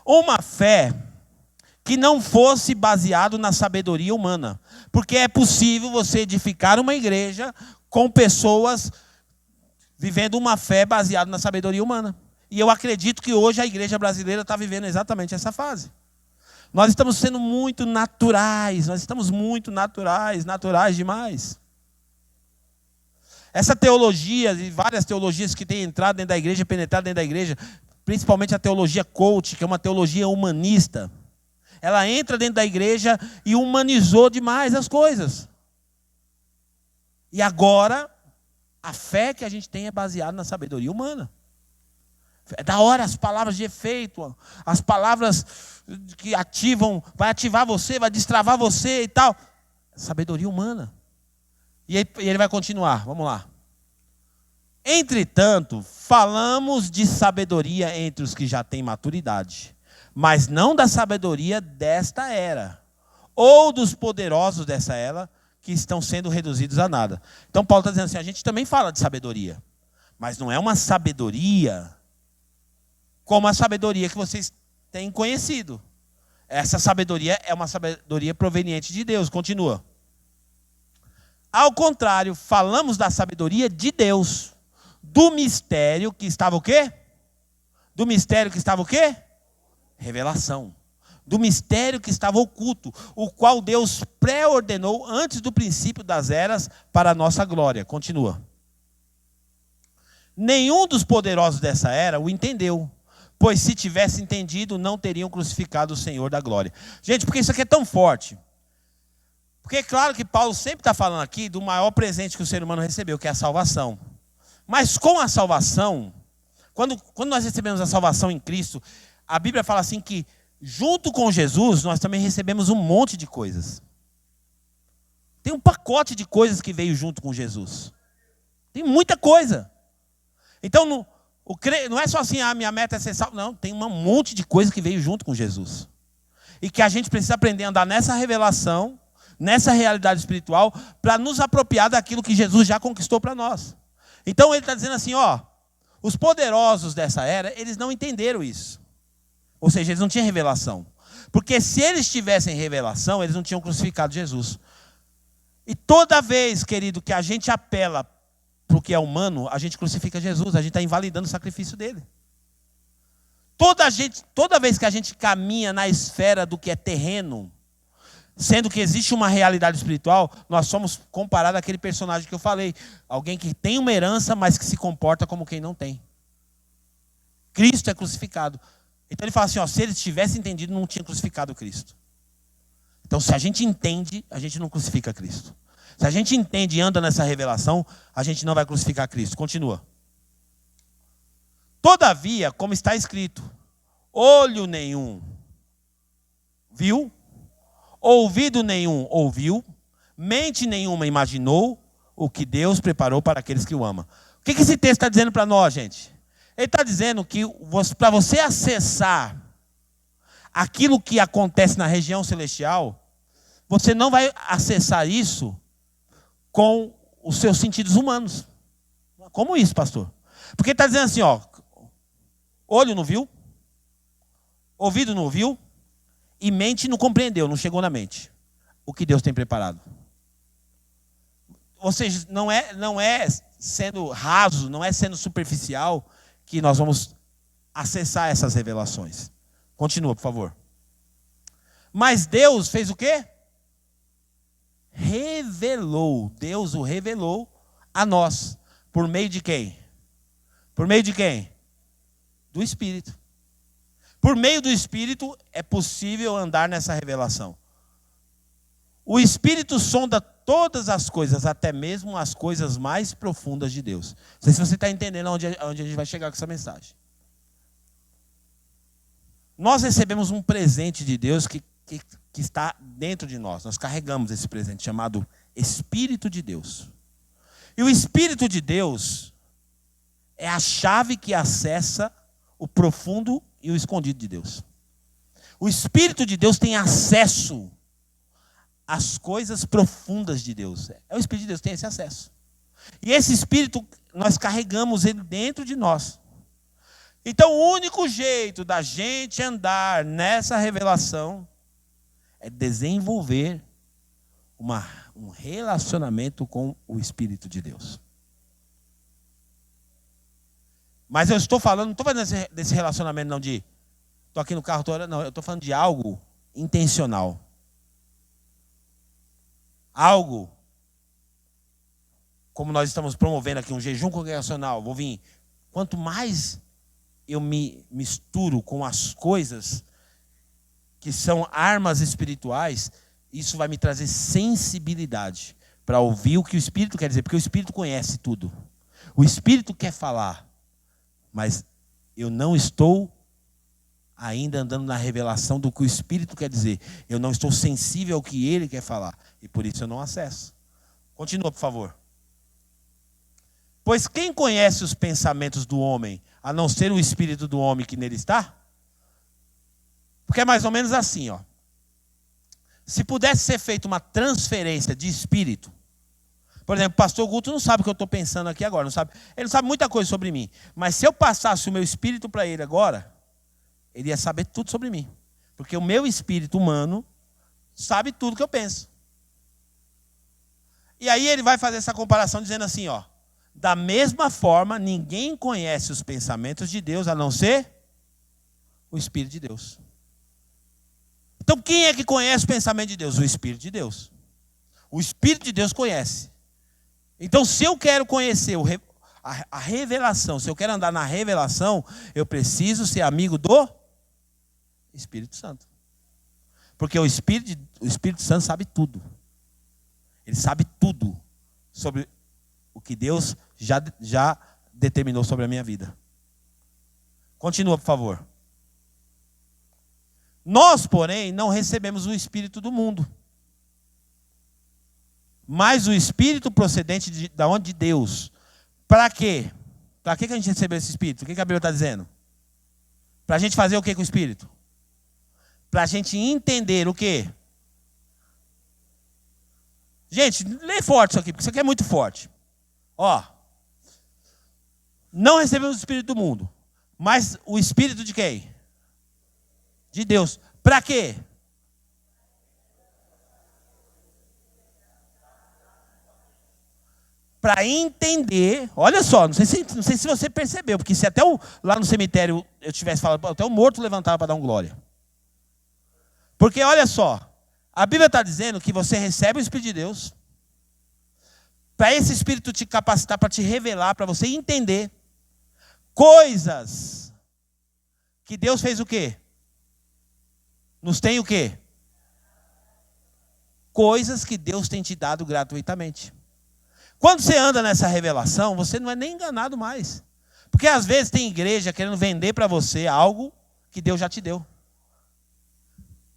uma fé que não fosse baseado na sabedoria humana, porque é possível você edificar uma igreja com pessoas vivendo uma fé baseada na sabedoria humana. E eu acredito que hoje a igreja brasileira está vivendo exatamente essa fase. Nós estamos sendo muito naturais, naturais demais. Essa teologia, e várias teologias que têm entrado dentro da igreja, penetrado dentro da igreja, principalmente a teologia coach, que é uma teologia humanista, ela entra dentro da igreja e humanizou demais as coisas. E agora, a fé que a gente tem é baseada na sabedoria humana. É da hora as palavras de efeito, as palavras que ativam, vai ativar você, vai destravar você e tal. Sabedoria humana. E ele vai continuar, vamos lá. Entretanto, falamos de sabedoria entre os que já têm maturidade, mas não da sabedoria desta era, ou dos poderosos dessa era, que estão sendo reduzidos a nada. Então Paulo está dizendo assim, a gente também fala de sabedoria, mas não é uma sabedoria como a sabedoria que vocês têm conhecido. Essa sabedoria é uma sabedoria proveniente de Deus. Continua. Ao contrário, falamos da sabedoria de Deus, do mistério que estava o quê? Do mistério que estava o quê? Revelação. Do mistério que estava oculto, o qual Deus pré-ordenou antes do princípio das eras para a nossa glória. Continua. Nenhum dos poderosos dessa era o entendeu, pois se tivesse entendido, não teriam crucificado o Senhor da glória. Gente, porque isso aqui é tão forte. Porque é claro que Paulo sempre está falando aqui do maior presente que o ser humano recebeu, que é a salvação. Mas com a salvação, quando nós recebemos a salvação em Cristo, a Bíblia fala assim que junto com Jesus, nós também recebemos um monte de coisas. Tem um pacote de coisas que veio junto com Jesus. Tem muita coisa. Então, não é só assim, minha meta é ser salvo. Não, tem um monte de coisa que veio junto com Jesus. E que a gente precisa aprender a andar nessa revelação, nessa realidade espiritual, para nos apropriar daquilo que Jesus já conquistou para nós. Então, ele está dizendo assim, os poderosos dessa era, eles não entenderam isso. Ou seja, eles não tinham revelação. Porque se eles tivessem revelação, eles não tinham crucificado Jesus. E toda vez, querido, que a gente apela para o que é humano, a gente crucifica Jesus, a gente está invalidando o sacrifício dele. Toda vez que a gente caminha na esfera do que é terreno, sendo que existe uma realidade espiritual, nós somos comparados àquele personagem que eu falei. Alguém que tem uma herança, mas que se comporta como quem não tem. Cristo é crucificado. Então ele fala assim, se eles tivessem entendido, não tinha crucificado Cristo. Então se a gente entende, a gente não crucifica Cristo. Se a gente entende e anda nessa revelação, a gente não vai crucificar Cristo. Continua. Todavia, como está escrito, olho nenhum viu, ouvido nenhum ouviu, mente nenhuma imaginou o que Deus preparou para aqueles que o amam. O que esse texto está dizendo para nós, gente? Ele está dizendo que para você acessar aquilo que acontece na região celestial, você não vai acessar isso com os seus sentidos humanos. Como isso, pastor? Porque ele está dizendo assim, olho não viu, ouvido não ouviu, e mente não compreendeu, não chegou na mente o que Deus tem preparado. Ou seja, não é sendo raso, não é sendo superficial que nós vamos acessar essas revelações. Continua, por favor. Mas Deus fez o quê? Revelou. Deus o revelou a nós. Por meio de quem? Por meio de quem? Do Espírito. Por meio do Espírito é possível andar nessa revelação. O Espírito sonda todas as coisas, até mesmo as coisas mais profundas de Deus. Não sei se você está entendendo onde a gente vai chegar com essa mensagem. Nós recebemos um presente de Deus que está dentro de nós. Nós carregamos esse presente chamado Espírito de Deus. E o Espírito de Deus é a chave que acessa o profundo e o escondido de Deus. O Espírito de Deus tem acesso às coisas profundas de Deus. É o Espírito de Deus que tem esse acesso. E esse Espírito, nós carregamos ele dentro de nós. Então, o único jeito da gente andar nessa revelação é desenvolver um relacionamento com o Espírito de Deus. Mas eu estou falando, não estou falando desse relacionamento não de estou aqui no carro, não, eu estou falando de algo intencional. Algo, como nós estamos promovendo aqui, um jejum congregacional, vou vir, quanto mais eu me misturo com as coisas que são armas espirituais, isso vai me trazer sensibilidade para ouvir o que o Espírito quer dizer, porque o Espírito conhece tudo. O Espírito quer falar, mas eu não estou ainda andando na revelação do que o Espírito quer dizer. Eu não estou sensível ao que ele quer falar, e por isso eu não acesso. Continua, por favor. Pois quem conhece os pensamentos do homem, a não ser o Espírito do homem que nele está? Porque é mais ou menos assim, ó. Se pudesse ser feita uma transferência de espírito, por exemplo, o pastor Guto não sabe o que eu estou pensando aqui agora, não sabe, ele não sabe muita coisa sobre mim, mas se eu passasse o meu espírito para ele agora, ele ia saber tudo sobre mim, porque o meu espírito humano sabe tudo que eu penso. E aí ele vai fazer essa comparação dizendo assim, ó, da mesma forma, ninguém conhece os pensamentos de Deus a não ser o Espírito de Deus. Então, quem é que conhece o pensamento de Deus? O Espírito de Deus. O Espírito de Deus conhece. Então, se eu quero conhecer a revelação, se eu quero andar na revelação, eu preciso ser amigo do Espírito Santo. Porque o Espírito Santo sabe tudo. Ele sabe tudo sobre o que Deus já determinou sobre a minha vida. Continua, por favor. Nós, porém, não recebemos o Espírito do mundo, mas o Espírito procedente da onde? De Deus. Para quê? Para que a gente recebeu esse Espírito? O que a Bíblia está dizendo? Para a gente fazer o que com o Espírito? Para a gente entender o quê? Gente, lê forte isso aqui, porque isso aqui é muito forte. Ó, não recebemos o Espírito do mundo, mas o Espírito de quem? De Deus. Para quê? Para entender, olha só, não sei se você percebeu, porque se até lá no cemitério eu tivesse falado, até o morto levantava para dar um glória. Porque olha só, a Bíblia está dizendo que você recebe o Espírito de Deus, para esse Espírito te capacitar, para te revelar, para você entender coisas que Deus fez o quê? Nos tem o quê? Coisas que Deus tem te dado gratuitamente. Quando você anda nessa revelação, você não é nem enganado mais. Porque às vezes tem igreja querendo vender para você algo que Deus já te deu.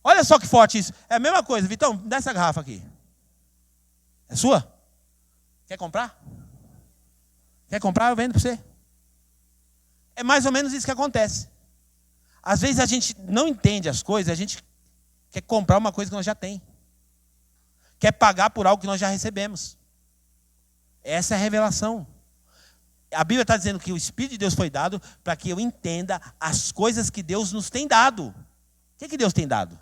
Olha só que forte isso. É a mesma coisa. Vitão, dá essa garrafa aqui. É sua? Quer comprar? Quer comprar? Eu vendo para você. É mais ou menos isso que acontece. Às vezes a gente não entende as coisas, a gente quer comprar uma coisa que nós já tem. Quer pagar por algo que nós já recebemos. Essa é a revelação. A Bíblia está dizendo que o Espírito de Deus foi dado para que eu entenda as coisas que Deus nos tem dado. O que Deus tem dado?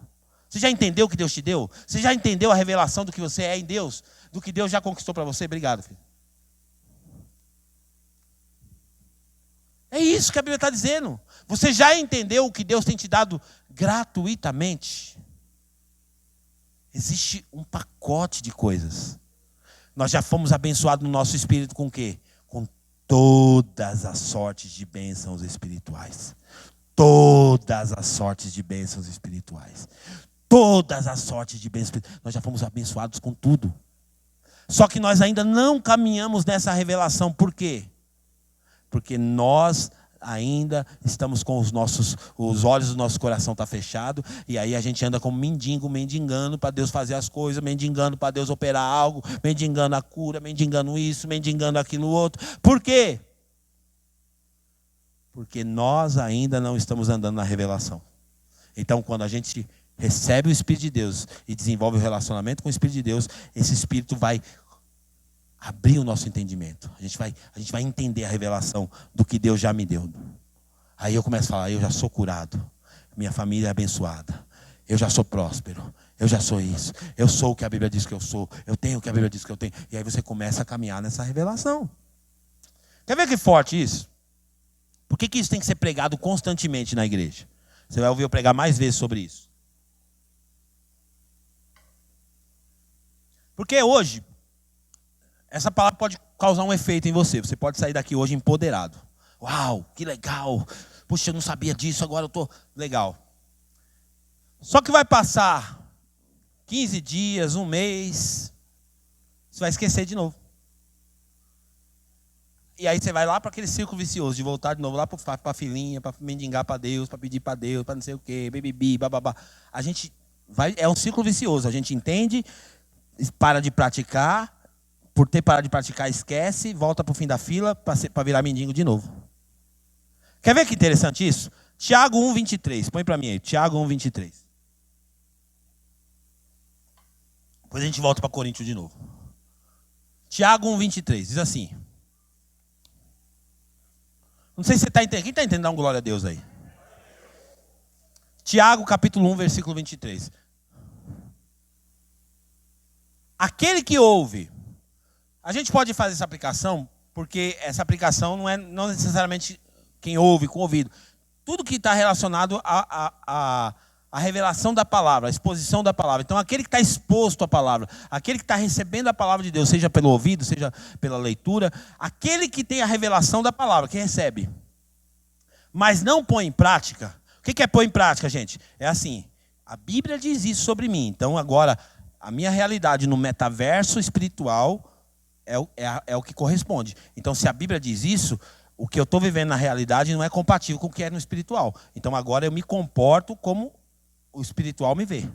Você já entendeu o que Deus te deu? Você já entendeu a revelação do que você é em Deus? Do que Deus já conquistou para você? Obrigado, filho. É isso que a Bíblia está dizendo. Você já entendeu o que Deus tem te dado gratuitamente? Existe um pacote de coisas. Nós já fomos abençoados no nosso espírito com o quê? Com todas as sortes de bênçãos espirituais. todas as sortes de bênçãos espirituais. Todas as sortes de bênçãos espirituais. Nós já fomos abençoados com tudo. Só que nós ainda não caminhamos nessa revelação. Por quê? Porque nós ainda estamos com os olhos do nosso coração tá fechado, e aí a gente anda como mendigo, mendigando para Deus fazer as coisas, mendigando para Deus operar algo, mendigando a cura, mendigando isso, mendigando aquilo outro. Por quê? Porque nós ainda não estamos andando na revelação. Então, quando a gente recebe o Espírito de Deus e desenvolve o relacionamento com o Espírito de Deus, esse Espírito vai abrir o nosso entendimento. A gente vai entender a revelação do que Deus já me deu. Aí eu começo a falar, eu já sou curado, minha família é abençoada, eu já sou próspero, eu já sou isso, eu sou o que a Bíblia diz que eu sou, eu tenho o que a Bíblia diz que eu tenho. E aí você começa a caminhar nessa revelação. Quer ver que forte isso? Por que isso tem que ser pregado constantemente na igreja? Você vai ouvir eu pregar mais vezes sobre isso. Porque hoje, essa palavra pode causar um efeito em você. Você pode sair daqui hoje empoderado. Uau, que legal. Puxa, eu não sabia disso, agora eu estou legal. Só que vai passar 15 dias, um mês, você vai esquecer de novo. E aí você vai lá para aquele círculo vicioso, de voltar de novo lá para a filinha, para mendigar para Deus, para pedir para Deus, para não sei o quê, bebibi, bababá. A gente vai, é um círculo vicioso. A gente entende, para de praticar, por ter parado de praticar, esquece, volta para o fim da fila para virar mendigo de novo. Quer ver que interessante isso? Tiago 1,23. Põe para mim aí, Tiago 1,23. Depois a gente volta para Coríntios de novo. Tiago 1,23, diz assim. Não sei se você está entendendo. Quem está entendendo? Dá um glória a Deus aí. Tiago capítulo 1, versículo 23. Aquele que ouve. A gente pode fazer essa aplicação, porque essa aplicação não necessariamente quem ouve com o ouvido. Tudo que está relacionado à revelação da palavra, à exposição da palavra. Então, aquele que está exposto à palavra, aquele que está recebendo a palavra de Deus, seja pelo ouvido, seja pela leitura, aquele que tem a revelação da palavra, que recebe, mas não põe em prática. O que é pôr em prática, gente? É assim, a Bíblia diz isso sobre mim. Então, agora, a minha realidade no metaverso espiritual é o que corresponde. Então, se a Bíblia diz isso, o que eu estou vivendo na realidade não é compatível com o que é no espiritual. Então, agora eu me comporto como o espiritual me vê.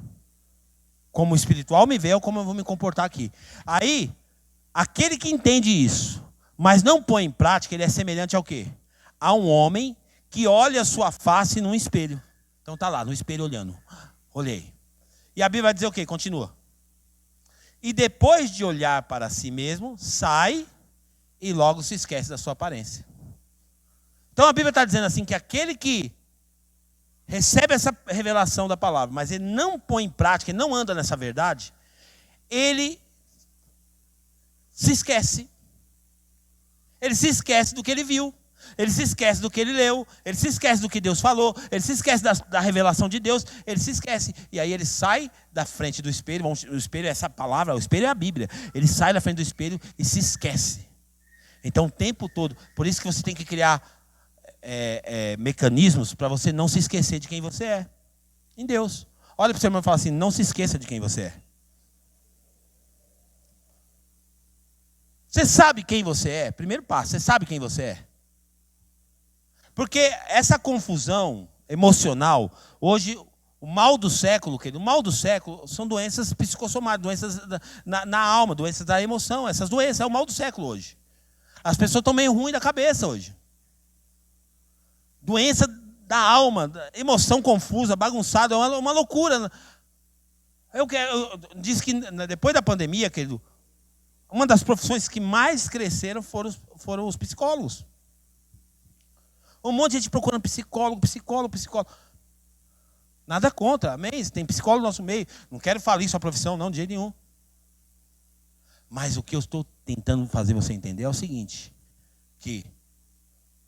Como o espiritual me vê, é como eu vou me comportar aqui. Aí, aquele que entende isso, mas não põe em prática, ele é semelhante ao quê? A um homem que olha a sua face num espelho. Então está lá, no espelho olhando. Olhei. E a Bíblia vai dizer o quê? Continua. E depois de olhar para si mesmo, sai e logo se esquece da sua aparência. Então a Bíblia está dizendo assim, que aquele que recebe essa revelação da palavra, mas ele não põe em prática, ele não anda nessa verdade, ele se esquece. Ele se esquece do que ele viu. Ele se esquece do que ele leu, ele se esquece do que Deus falou, ele se esquece da revelação de Deus, ele se esquece. E aí ele sai da frente do espelho, o espelho é essa palavra, o espelho é a Bíblia. Ele sai da frente do espelho e se esquece. Então o tempo todo, por isso que você tem que criar mecanismos para você não se esquecer de quem você é em Deus. Olha para o seu irmão e fala assim, não se esqueça de quem você é. Você sabe quem você é? Primeiro passo, você sabe quem você é? Porque essa confusão emocional, hoje, o mal do século, o mal do século são doenças psicossomáticas, doenças na alma, doenças da emoção, essas doenças, é o mal do século hoje. As pessoas estão meio ruins da cabeça hoje. Doença da alma, emoção confusa, bagunçada, é uma loucura. Diz que depois da pandemia, querido, uma das profissões que mais cresceram foram os psicólogos. Um monte de gente procurando psicólogo. Nada contra, amém? Tem psicólogo no nosso meio. Não quero falir sua profissão, não, de jeito nenhum. Mas o que eu estou tentando fazer você entender é o seguinte, que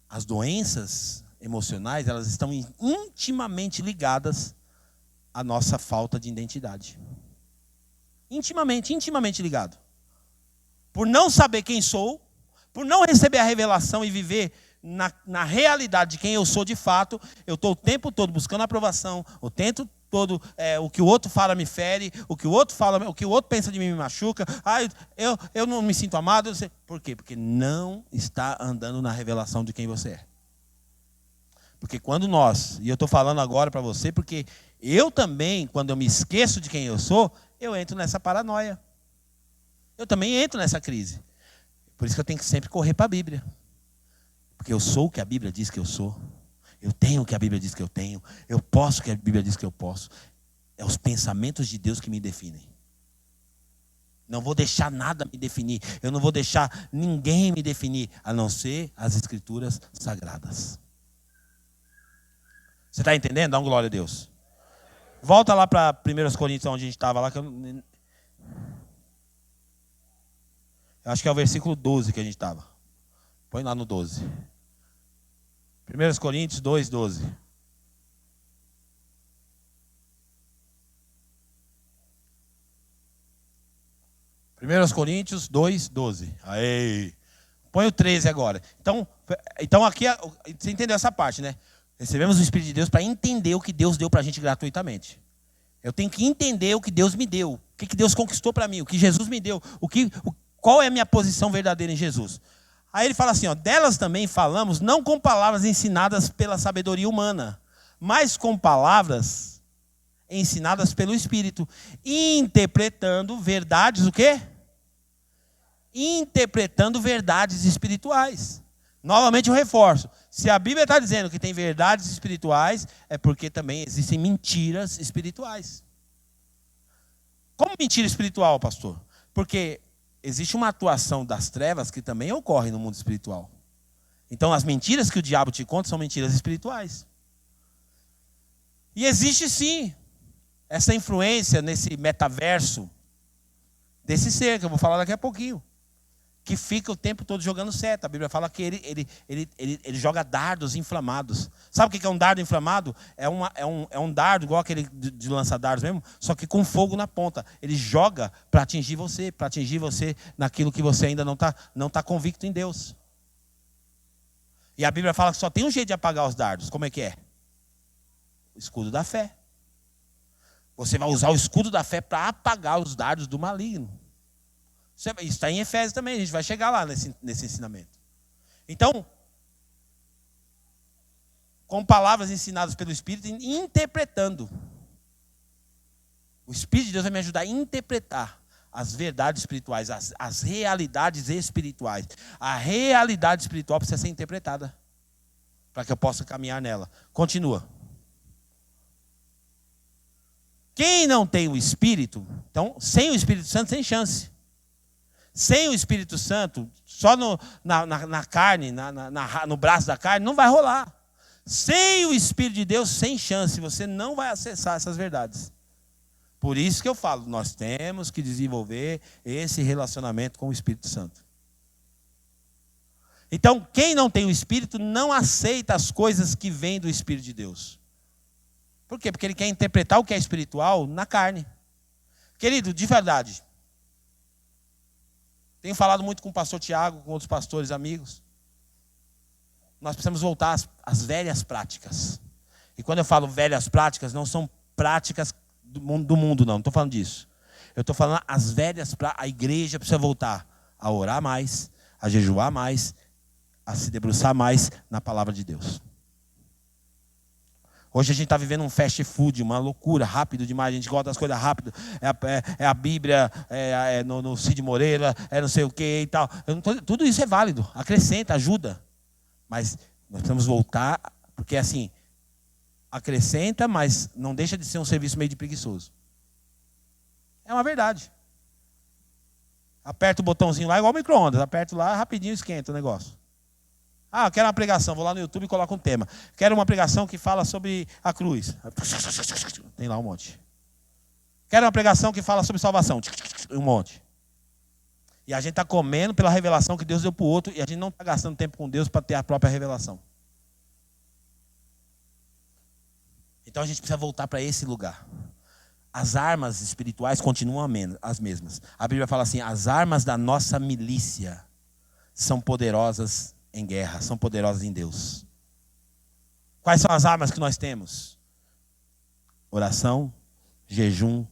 as doenças emocionais, elas estão intimamente ligadas à nossa falta de identidade. Intimamente ligado. Por não saber quem sou, por não receber a revelação e viver na realidade de quem eu sou de fato, eu estou o tempo todo buscando aprovação, o tempo todo o que o outro fala me fere, o que o outro fala, o que o outro pensa de mim me machuca. Eu não me sinto amado. Por quê? Porque não está andando na revelação de quem você é. Porque quando e eu estou falando agora para você, porque eu também, quando eu me esqueço de quem eu sou, eu entro nessa paranoia. Eu também entro nessa crise. Por isso que eu tenho que sempre correr para a Bíblia. Porque eu sou o que a Bíblia diz que eu sou. Eu tenho o que a Bíblia diz que eu tenho. Eu posso o que a Bíblia diz que eu posso. É os pensamentos de Deus que me definem. Não vou deixar nada me definir. Eu não vou deixar ninguém me definir, a não ser as Escrituras Sagradas. Você está entendendo? Dá uma glória a Deus. Volta lá para 1 Coríntios, onde a gente estava lá. Eu acho que é o versículo 12 que a gente estava. Põe lá no 12. 1 Coríntios 2, 12. Coríntios 2, 12. Aí. Põe o 13 agora. Então aqui, você entendeu essa parte, né? Recebemos o Espírito de Deus para entender o que Deus deu para a gente gratuitamente. Eu tenho que entender o que Deus me deu. O que Deus conquistou para mim. O que Jesus me deu. Qual é a minha posição verdadeira em Jesus. Aí ele fala assim, delas também falamos, não com palavras ensinadas pela sabedoria humana, mas com palavras ensinadas pelo Espírito, interpretando verdades, o quê? Interpretando verdades espirituais. Novamente eu reforço, se a Bíblia está dizendo que tem verdades espirituais, é porque também existem mentiras espirituais. Como mentira espiritual, pastor? Porque existe uma atuação das trevas que também ocorre no mundo espiritual. Então as mentiras que o diabo te conta são mentiras espirituais. E existe sim essa influência nesse metaverso desse ser, que eu vou falar daqui a pouquinho, que fica o tempo todo jogando seta. A Bíblia fala que ele joga dardos inflamados. Sabe o que é um dardo inflamado? É um dardo igual aquele de lançar dardos mesmo, só que com fogo na ponta. Ele joga para atingir você naquilo que você ainda não tá convicto em Deus. E a Bíblia fala que só tem um jeito de apagar os dardos. Como é que é? O escudo da fé. Você vai usar o escudo da fé para apagar os dardos do maligno. Isso está em Efésios também, a gente vai chegar lá nesse ensinamento. Então, com palavras ensinadas pelo Espírito, interpretando. O Espírito de Deus vai me ajudar a interpretar as verdades espirituais, as realidades espirituais. A realidade espiritual precisa ser interpretada, para que eu possa caminhar nela. Continua. Quem não tem o Espírito, então, sem o Espírito Santo, sem chance. Sem o Espírito Santo, só na carne, no braço da carne, não vai rolar. Sem o Espírito de Deus, sem chance, você não vai acessar essas verdades. Por isso que eu falo, nós temos que desenvolver esse relacionamento com o Espírito Santo. Então, quem não tem o Espírito não aceita as coisas que vêm do Espírito de Deus. Por quê? Porque ele quer interpretar o que é espiritual na carne. Querido, de verdade, tenho falado muito com o pastor Tiago, com outros pastores amigos. Nós precisamos voltar às velhas práticas. E quando eu falo velhas práticas, não são práticas do mundo não estou falando disso. Eu estou falando as velhas práticas. A igreja precisa voltar a orar mais, a jejuar mais, a se debruçar mais na palavra de Deus. Hoje a gente está vivendo um fast food, uma loucura, rápido demais. A gente gosta das coisas rápido. É a Bíblia, no Cid Moreira, não sei o que e tal. Tudo isso é válido, acrescenta, ajuda. Mas nós precisamos voltar, porque assim, acrescenta, mas não deixa de ser um serviço meio de preguiçoso. É uma verdade. Aperta o botãozinho lá, igual o micro-ondas. Aperta lá, rapidinho esquenta o negócio. Eu quero uma pregação, vou lá no YouTube e coloco um tema. Quero uma pregação que fala sobre a cruz. Tem lá um monte. Quero uma pregação que fala sobre salvação. Um monte. E a gente está comendo pela revelação que Deus deu para o outro e a gente não está gastando tempo com Deus para ter a própria revelação. Então a gente precisa voltar para esse lugar. As armas espirituais continuam as mesmas. A Bíblia fala assim, as armas da nossa milícia são poderosas em guerra, são poderosas em Deus. Quais são as armas que nós temos? Oração, jejum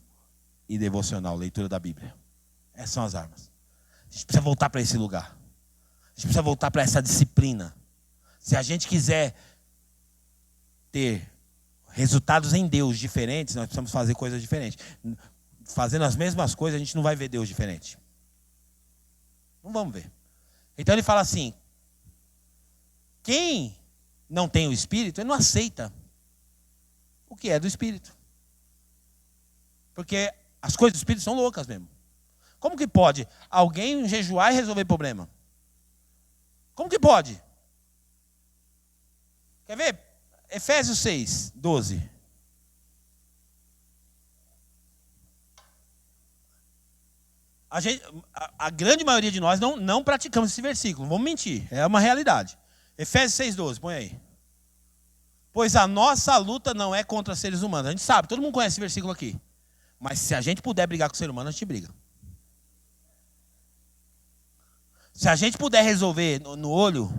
e devocional, leitura da Bíblia. Essas são as armas. A gente precisa voltar para esse lugar. A gente precisa voltar para essa disciplina. Se a gente quiser ter resultados em Deus diferentes, nós precisamos fazer coisas diferentes. Fazendo as mesmas coisas, a gente não vai ver Deus diferente. Não vamos ver. Então ele fala assim: quem não tem o Espírito, ele não aceita o que é do Espírito. Porque as coisas do Espírito são loucas mesmo. Como que pode alguém jejuar e resolver problema? Como que pode? Quer ver? Efésios 6, 12. A grande maioria de nós não praticamos esse versículo. Não vamos mentir. É uma realidade. Efésios 6, 12. Põe aí. Pois a nossa luta não é contra seres humanos. A gente sabe, todo mundo conhece esse versículo aqui. Mas se a gente puder brigar com o ser humano, a gente briga. Se a gente puder resolver no olho,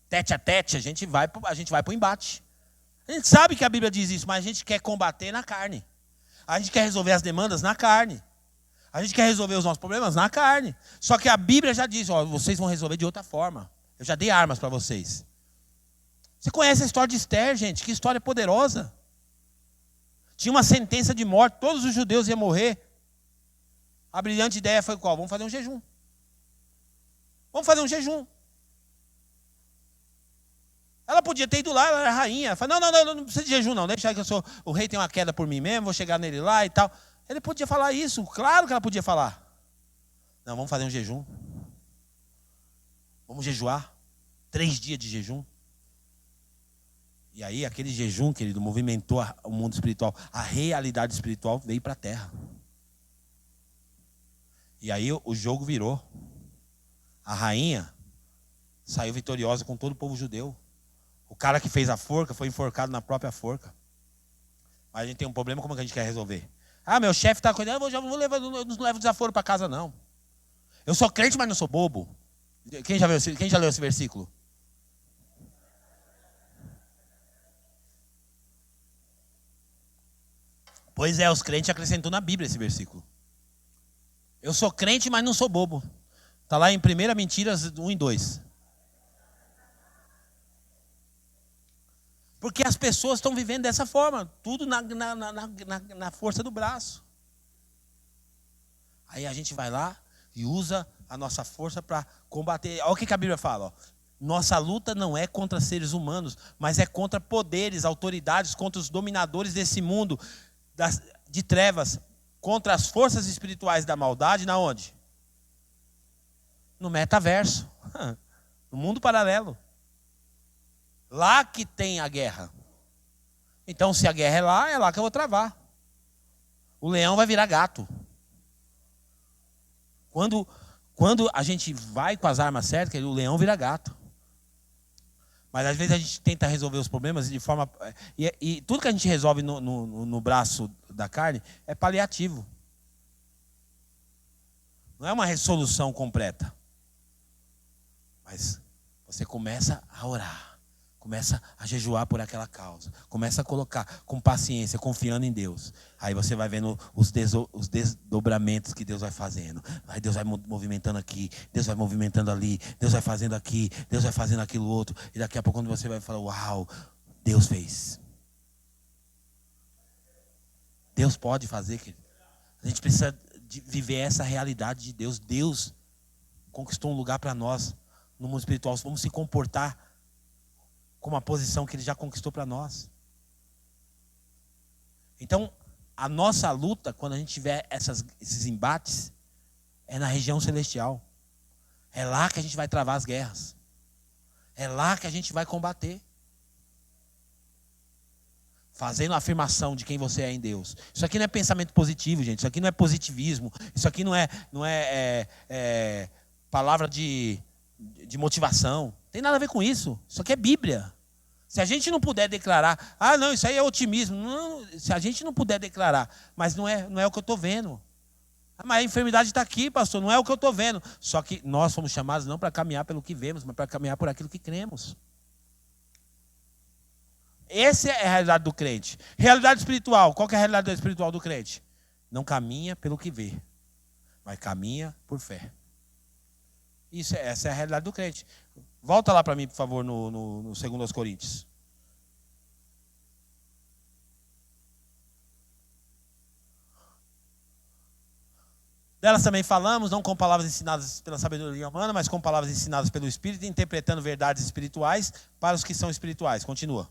tete a tete, a gente vai para o embate. A gente sabe que a Bíblia diz isso, mas a gente quer combater na carne. A gente quer resolver as demandas na carne. A gente quer resolver os nossos problemas na carne. Só que a Bíblia já diz, ó, vocês vão resolver de outra forma. Eu já dei armas para vocês. Você conhece a história de Esther, gente? Que história poderosa. Tinha uma sentença de morte, todos os judeus iam morrer. A brilhante ideia foi qual? Vamos fazer um jejum. Vamos fazer um jejum. Ela podia ter ido lá, ela era rainha. Ela falou, não precisa de jejum não. Deixa que o rei tem uma queda por mim mesmo, vou chegar nele lá e tal. Ele podia falar isso, claro que ela podia falar. Não, vamos fazer um jejum. Vamos jejuar. 3 dias de jejum. E aí aquele jejum, querido, movimentou o mundo espiritual. A realidade espiritual veio para a terra. E aí o jogo virou. A rainha saiu vitoriosa com todo o povo judeu. O cara que fez a forca foi enforcado na própria forca. Mas a gente tem um problema, como que a gente quer resolver? Ah, meu chefe está cuidando, eu não levo desaforo para casa, não. Eu sou crente, mas não sou bobo. Quem já leu esse versículo? Pois é, os crentes acrescentou na Bíblia esse versículo. Eu sou crente, mas não sou bobo. Está lá em 1 Mentiras 1 e 2. Porque as pessoas estão vivendo dessa forma. Tudo na força do braço. Aí a gente vai lá e usa a nossa força para combater. Olha o que a Bíblia fala. Ó. Nossa luta não é contra seres humanos, mas é contra poderes, autoridades, contra os dominadores desse mundo de trevas, contra as forças espirituais da maldade, na onde? No metaverso, no mundo paralelo. Lá que tem a guerra. Então, se a guerra é lá que eu vou travar. O leão vai virar gato. Quando a gente vai com as armas certas, o leão vira gato. Mas às vezes a gente tenta resolver os problemas de forma... E tudo que a gente resolve no braço da carne é paliativo. Não é uma resolução completa. Mas você começa a orar. Começa a jejuar por aquela causa. Começa a colocar com paciência, confiando em Deus. Aí você vai vendo os desdobramentos que Deus vai fazendo. Aí Deus vai movimentando aqui, Deus vai movimentando ali, Deus vai fazendo aqui, Deus vai fazendo aquilo outro. E daqui a pouco quando você vai falar, uau, Deus fez. Deus pode fazer, querido. A gente precisa viver essa realidade de Deus. Deus conquistou um lugar para nós no mundo espiritual. Vamos se comportar com uma posição que Ele já conquistou para nós. Então, a nossa luta, quando a gente tiver esses embates, é na região celestial. É lá que a gente vai travar as guerras. É lá que a gente vai combater. Fazendo a afirmação de quem você é em Deus. Isso aqui não é pensamento positivo, gente. Isso aqui não é positivismo. Isso aqui não é palavra de motivação. Não tem nada a ver com isso. Isso aqui é Bíblia. Se a gente não puder declarar, não, isso aí é otimismo. Não, se a gente não puder declarar, mas não é o que eu estou vendo. Ah, mas a enfermidade está aqui, pastor, não é o que eu estou vendo. Só que nós fomos chamados não para caminhar pelo que vemos, mas para caminhar por aquilo que cremos. Essa é a realidade do crente. Realidade espiritual. Qual que é a realidade espiritual do crente? Não caminha pelo que vê, mas caminha por fé. Essa é a realidade do crente. Volta lá para mim, por favor, no 2 Coríntios. Delas também falamos, não com palavras ensinadas pela sabedoria humana, mas com palavras ensinadas pelo Espírito, interpretando verdades espirituais para os que são espirituais. Continua.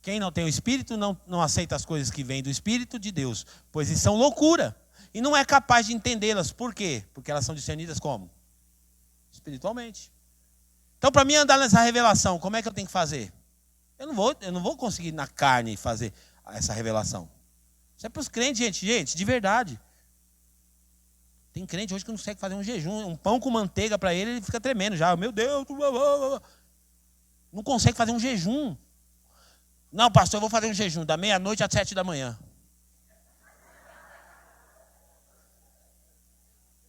Quem não tem o Espírito não aceita as coisas que vêm do Espírito de Deus, pois isso são loucura. E não é capaz de entendê-las. Por quê? Porque elas são discernidas como? Espiritualmente. Então, para mim andar nessa revelação, como é que eu tenho que fazer? Eu não vou conseguir na carne fazer essa revelação. Isso é para os crentes, gente, de verdade. Tem crente hoje que não consegue fazer um jejum, um pão com manteiga para ele fica tremendo já. Meu Deus, não consegue fazer um jejum. Não, pastor, eu vou fazer um jejum da meia-noite às 7 da manhã.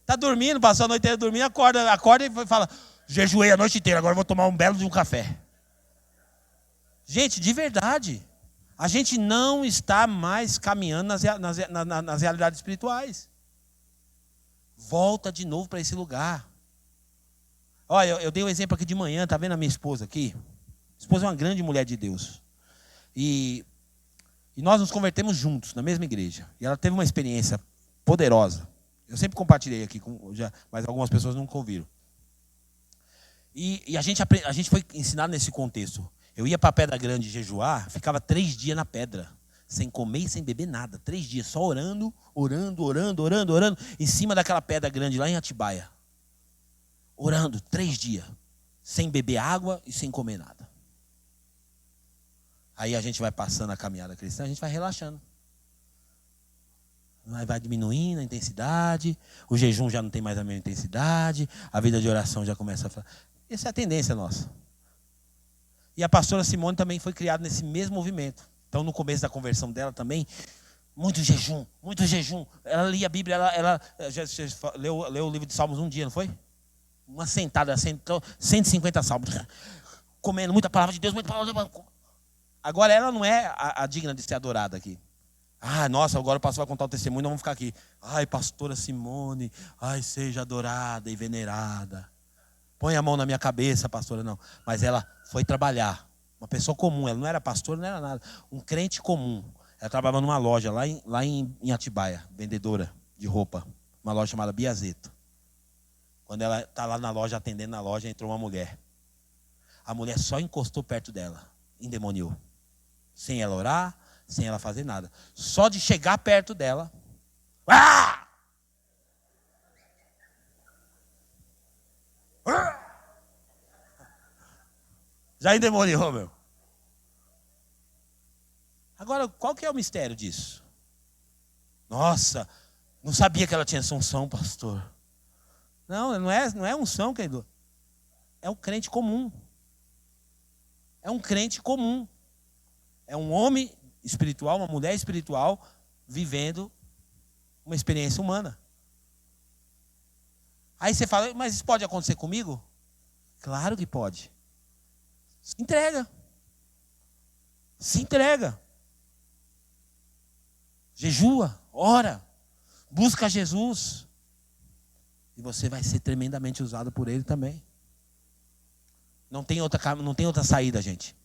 Está dormindo, passou a noite inteira dormindo, acorda e fala, jejuei a noite inteira, agora eu vou tomar um belo de um café. Gente, de verdade, a gente não está mais caminhando nas realidades espirituais. Volta de novo para esse lugar. Olha, eu dei um exemplo aqui de manhã, tá vendo a minha esposa aqui? Minha esposa é uma grande mulher de Deus. E nós nos convertemos juntos, na mesma igreja. E ela teve uma experiência poderosa. Eu sempre compartilhei aqui, mas algumas pessoas nunca ouviram. E a gente foi ensinado nesse contexto. Eu ia para a Pedra Grande jejuar, ficava 3 dias na pedra. Sem comer e sem beber nada. 3 dias, só orando, em cima daquela pedra grande lá em Atibaia. Orando 3 dias, sem beber água e sem comer nada. Aí a gente vai passando a caminhada cristã, a gente vai relaxando. Vai diminuindo a intensidade, o jejum já não tem mais a mesma intensidade, a vida de oração já começa a... Essa é a tendência nossa. E a pastora Simone também foi criada nesse mesmo movimento. Então, no começo da conversão dela também, muito jejum. Ela lia a Bíblia, ela já leu o livro de Salmos um dia, não foi? Uma sentada, 150 salmos. Comendo muita palavra de Deus, muita palavra de Deus. Agora, ela não é a digna de ser adorada aqui. Ah, nossa, agora o pastor vai contar o testemunho, nós vamos ficar aqui. Ai, pastora Simone, ai, seja adorada e venerada. Põe a mão na minha cabeça, pastora, não. Mas ela foi trabalhar. Uma pessoa comum, ela não era pastora, não era nada. Um crente comum. Ela trabalhava numa loja lá em Atibaia, vendedora de roupa. Uma loja chamada Biazeto. Quando ela está lá na loja, atendendo na loja, entrou uma mulher. A mulher só encostou perto dela, endemoniou. Sem ela orar, sem ela fazer nada. Só de chegar perto dela. Ah! Já endemoniou, meu. Agora, qual que é o mistério disso? Nossa, não sabia que ela tinha essa unção, pastor. Não é unção, querido. É um crente comum. É um crente comum. É um homem espiritual, uma mulher espiritual, vivendo uma experiência humana. Aí você fala, mas isso pode acontecer comigo? Claro que pode. Se entrega. Se entrega. Jejua, ora, busca Jesus. E você vai ser tremendamente usado por Ele também. Não tem outra saída, gente.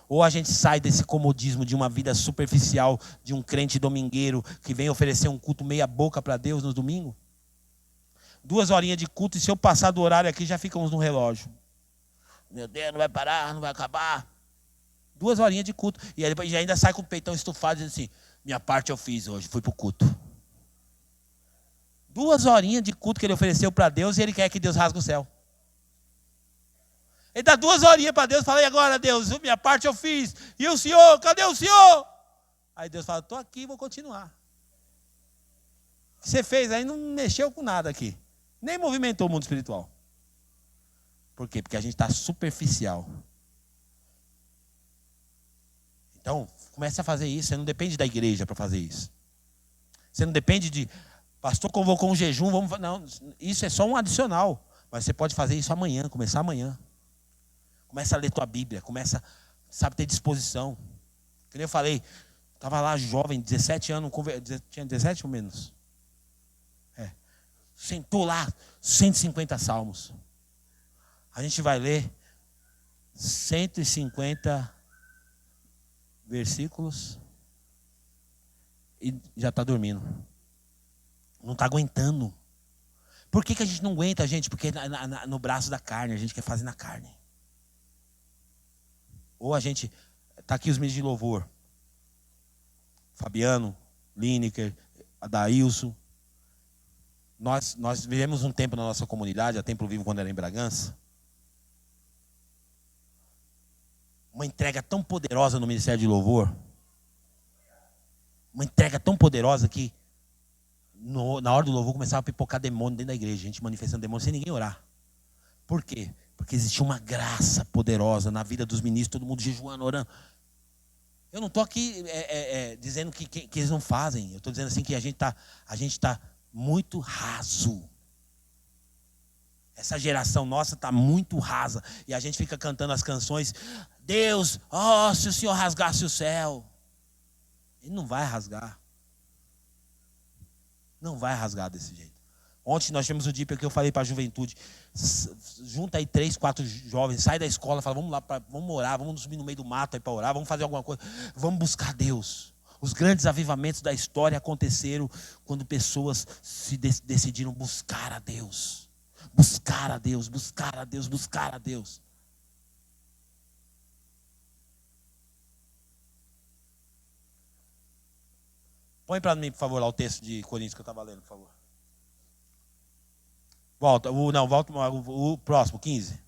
Ou a gente sai desse comodismo de uma vida superficial, de um crente domingueiro que vem oferecer um culto meia boca para Deus no domingo. 2 horinhas de culto e se eu passar do horário aqui já ficamos no relógio. Meu Deus, não vai parar, não vai acabar. 2 horinhas de culto. E aí depois já ainda sai com o peitão estufado e diz assim, minha parte eu fiz hoje, fui para o culto. 2 horinhas de culto que ele ofereceu para Deus e ele quer que Deus rasgue o céu. Ele dá 2 horinhas para Deus e fala, e agora Deus, minha parte eu fiz. E o Senhor, cadê o Senhor? Aí Deus fala, estou aqui, vou continuar. O que você fez aí não mexeu com nada aqui. Nem movimentou o mundo espiritual. Por quê? Porque a gente está superficial. Então, comece a fazer isso. Você não depende da igreja para fazer isso. Você não depende de Pastor convocou um jejum, vamos... Não, isso é só um adicional. Mas você pode fazer isso amanhã, começar amanhã. Começa a ler tua Bíblia, começa, sabe, ter disposição. Como eu falei, estava lá jovem, 17 anos, tinha 17 ou menos? Sentou lá, 150 salmos. A gente vai ler 150 versículos e já está dormindo. Não está aguentando. Por que a gente não aguenta, gente? Porque no braço da carne, a gente quer fazer na carne. Ou a gente... Está aqui os ministros de louvor. Fabiano, Lineker, Adailson. Nós vivemos um tempo na nossa comunidade, a Templo Vivo, quando era em Bragança. Uma entrega tão poderosa no Ministério de Louvor. Uma entrega tão poderosa que na hora do louvor começava a pipocar demônio dentro da igreja. A gente manifestando demônio sem ninguém orar. Por quê? Porque existia uma graça poderosa na vida dos ministros, todo mundo jejuando, orando. Eu não estou aqui dizendo que eles não fazem. Eu estou dizendo assim que a gente está muito raso. Essa geração nossa está muito rasa. E a gente fica cantando as canções. Deus, se o Senhor rasgasse o céu. Ele não vai rasgar. Não vai rasgar desse jeito. Ontem nós tivemos o dia que eu falei para a juventude. Junta aí 3, 4 jovens. Sai da escola, fala, vamos lá, vamos orar. Vamos subir no meio do mato aí para orar. Vamos fazer alguma coisa. Vamos buscar Deus. Os grandes avivamentos da história aconteceram quando pessoas se decidiram buscar a Deus. Buscar a Deus, buscar a Deus, buscar a Deus. Põe para mim, por favor, lá o texto de Coríntios que eu estava lendo, por favor. Volta o próximo, 15.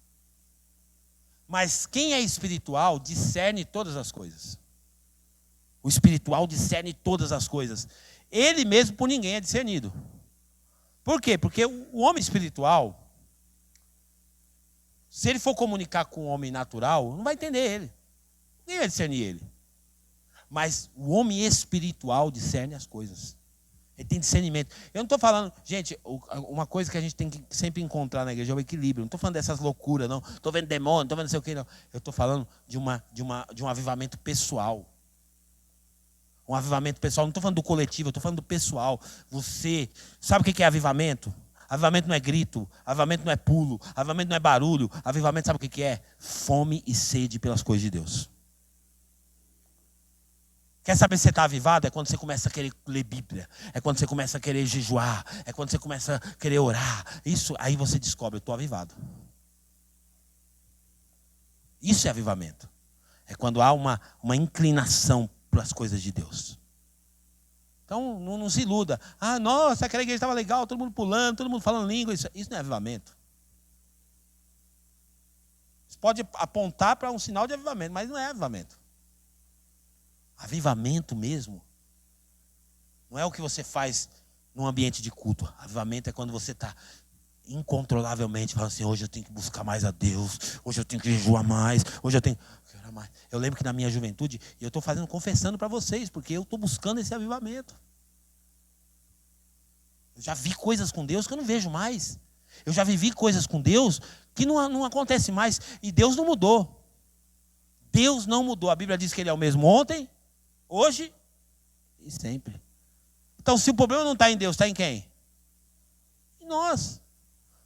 Mas quem é espiritual discerne todas as coisas. O espiritual discerne todas as coisas. Ele mesmo por ninguém é discernido. Por quê? Porque o homem espiritual, se ele for comunicar com o homem natural, não vai entender ele. Ninguém vai discernir ele. Mas o homem espiritual discerne as coisas. Ele tem discernimento. Eu não estou falando... Gente, uma coisa que a gente tem que sempre encontrar na igreja é o equilíbrio. Não estou falando dessas loucuras, não. Estou vendo demônio, estou vendo não sei o que, não. Eu estou falando de um avivamento pessoal. Um avivamento pessoal. Não estou falando do coletivo, eu estou falando do pessoal. Você... Sabe o que é avivamento? Avivamento não é grito. Avivamento não é pulo. Avivamento não é barulho. Avivamento sabe o que é? Fome e sede pelas coisas de Deus. Quer saber se você está avivado? É quando você começa a querer ler Bíblia. É quando você começa a querer jejuar. É quando você começa a querer orar. Isso, aí você descobre, eu estou avivado. Isso é avivamento. É quando há uma inclinação para as coisas de Deus. Então, não se iluda. Nossa, aquela igreja estava legal, todo mundo pulando, todo mundo falando língua. Isso não é avivamento. Isso pode apontar para um sinal de avivamento, mas não é avivamento. Avivamento mesmo não é o que você faz num ambiente de culto. Avivamento é quando você está incontrolavelmente falando assim, hoje eu tenho que buscar mais a Deus, hoje eu tenho que jejuar mais, hoje eu tenho que orar mais. Eu lembro que na minha juventude, e eu estou confessando para vocês, porque eu estou buscando esse avivamento. Eu já vi coisas com Deus que eu não vejo mais. Eu já vivi coisas com Deus que não acontece mais. E Deus não mudou. Deus não mudou. A Bíblia diz que Ele é o mesmo ontem, hoje e sempre. Então, se o problema não está em Deus, está em quem? Em nós.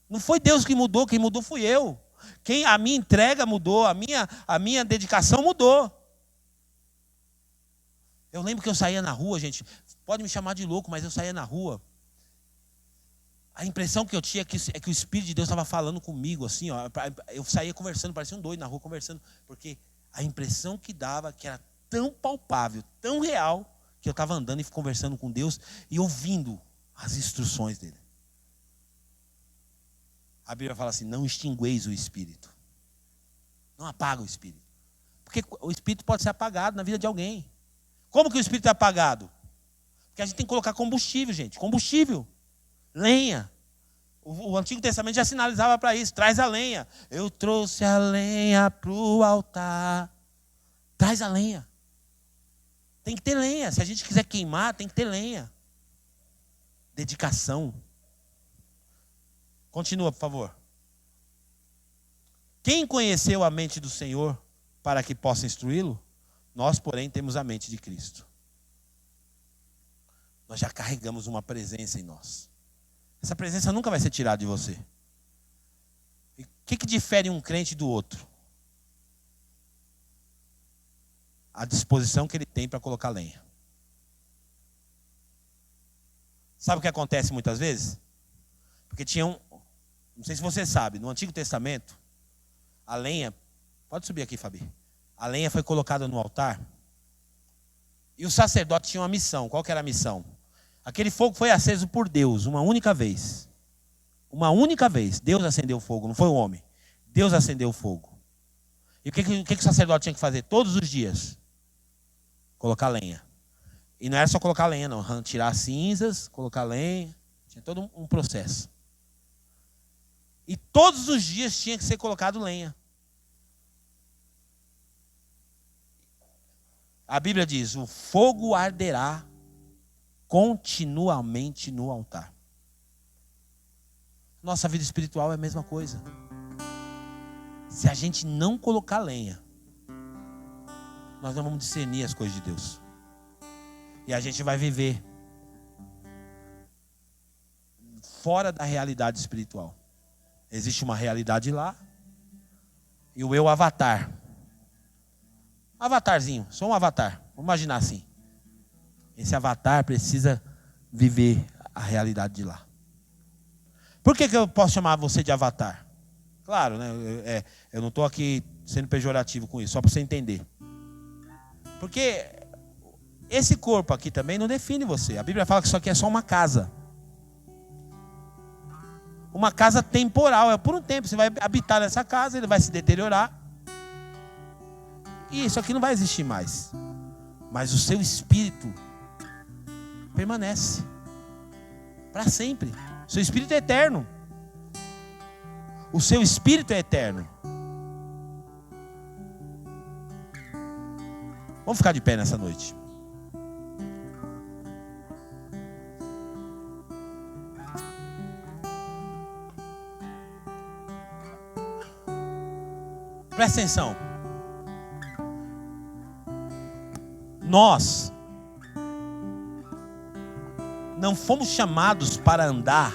Não foi Deus que mudou, quem mudou fui eu. A minha entrega mudou, a minha dedicação mudou. Eu lembro que eu saía na rua, gente, pode me chamar de louco, mas eu saía na rua. A impressão que eu tinha é que o Espírito de Deus estava falando comigo, assim, ó. Eu saía conversando, parecia um doido na rua conversando, porque a impressão que dava que era tão palpável, tão real, que eu estava andando e conversando com Deus e ouvindo as instruções dele. A Bíblia fala assim, não extingueis o Espírito. Não apaga o Espírito. Porque o Espírito pode ser apagado na vida de alguém. Como que o Espírito é apagado? Porque a gente tem que colocar combustível, gente. Combustível. Lenha. O Antigo Testamento já sinalizava para isso. Traz a lenha. Eu trouxe a lenha para o altar. Traz a lenha. Tem que ter lenha. Se a gente quiser queimar, tem que ter lenha. dedicação. Continua, por favor. Quem conheceu a mente do Senhor para que possa instruí-lo? Nós, porém, temos a mente de Cristo. Nós já carregamos uma presença em nós. Essa presença nunca vai ser tirada de você. E o que difere um crente do outro? A disposição que ele tem para colocar lenha. Sabe o que acontece muitas vezes? Porque não sei se você sabe, no Antigo Testamento, a lenha, pode subir aqui, Fabi. A lenha foi colocada no altar e o sacerdote tinha uma missão. Qual que era a missão? Aquele fogo foi aceso por Deus uma única vez. Uma única vez. Deus acendeu o fogo, não foi o homem. Deus acendeu o fogo. E o que o sacerdote tinha que fazer todos os dias? Colocar lenha. E não era só colocar lenha, não. Tirar as cinzas, colocar lenha. Tinha todo um processo. E todos os dias tinha que ser colocado lenha. A Bíblia diz, o fogo arderá continuamente no altar. Nossa vida espiritual é a mesma coisa. Se a gente não colocar lenha, nós não vamos discernir as coisas de Deus. E a gente vai viver fora da realidade espiritual. Existe uma realidade lá e o eu avatar. Avatarzinho, sou um avatar. Vamos imaginar assim. Esse avatar precisa viver a realidade de lá. Por que eu posso chamar você de avatar? Claro, né? Eu não estou aqui sendo pejorativo com isso, só para você entender. Porque esse corpo aqui também não define você. A Bíblia fala que isso aqui é só uma casa. Uma casa temporal, é por um tempo. Você vai habitar nessa casa, ele vai se deteriorar. E isso aqui não vai existir mais. Mas o seu espírito permanece para sempre. O seu espírito é eterno. O seu espírito é eterno. Vamos ficar de pé nessa noite. Presta atenção. Nós não fomos chamados para andar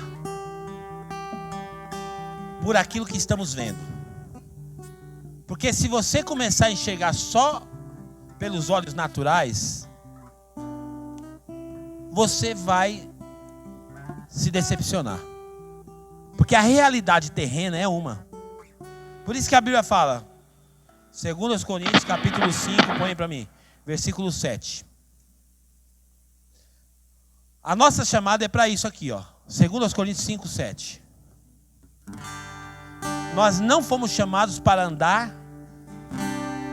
por aquilo que estamos vendo. Porque se você começar a enxergar só pelos olhos naturais, você vai se decepcionar. Porque a realidade terrena é uma. Por isso que a Bíblia fala, 2 Coríntios capítulo 5, põe para mim, versículo 7. A nossa chamada é para isso aqui, ó. 2 Coríntios 5, 7. Nós não fomos chamados para andar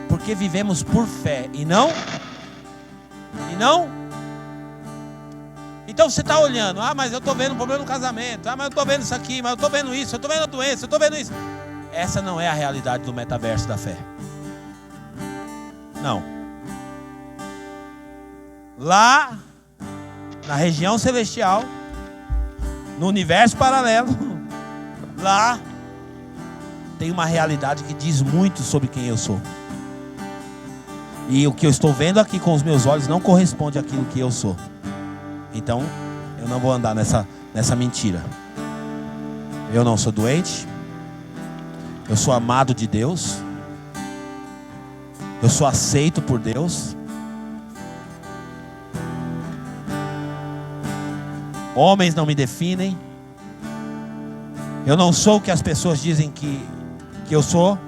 porque vivemos por fé e não. Então você está olhando, mas eu estou vendo um problema no casamento, mas eu estou vendo isso aqui, mas eu estou vendo isso, eu estou vendo a doença, eu estou vendo isso. Essa não é a realidade do metaverso da fé. Não. Lá, na região celestial, no universo paralelo, lá tem uma realidade que diz muito sobre quem eu sou. E o que eu estou vendo aqui com os meus olhos não corresponde àquilo que eu sou. Então, eu não vou andar nessa mentira. Eu não sou doente. Eu sou amado de Deus. Eu sou aceito por Deus. Homens não me definem. Eu não sou o que as pessoas dizem que eu sou.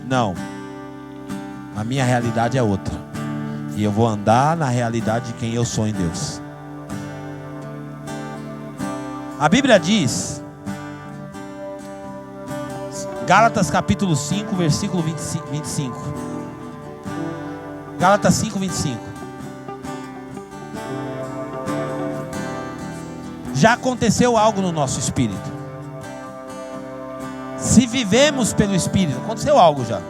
Não. A minha realidade é outra. E eu vou andar na realidade de quem eu sou em Deus. A Bíblia diz, Gálatas capítulo 5, versículo 25. Gálatas 5, 25. Já aconteceu algo no nosso espírito. Se vivemos pelo Espírito, aconteceu algo já.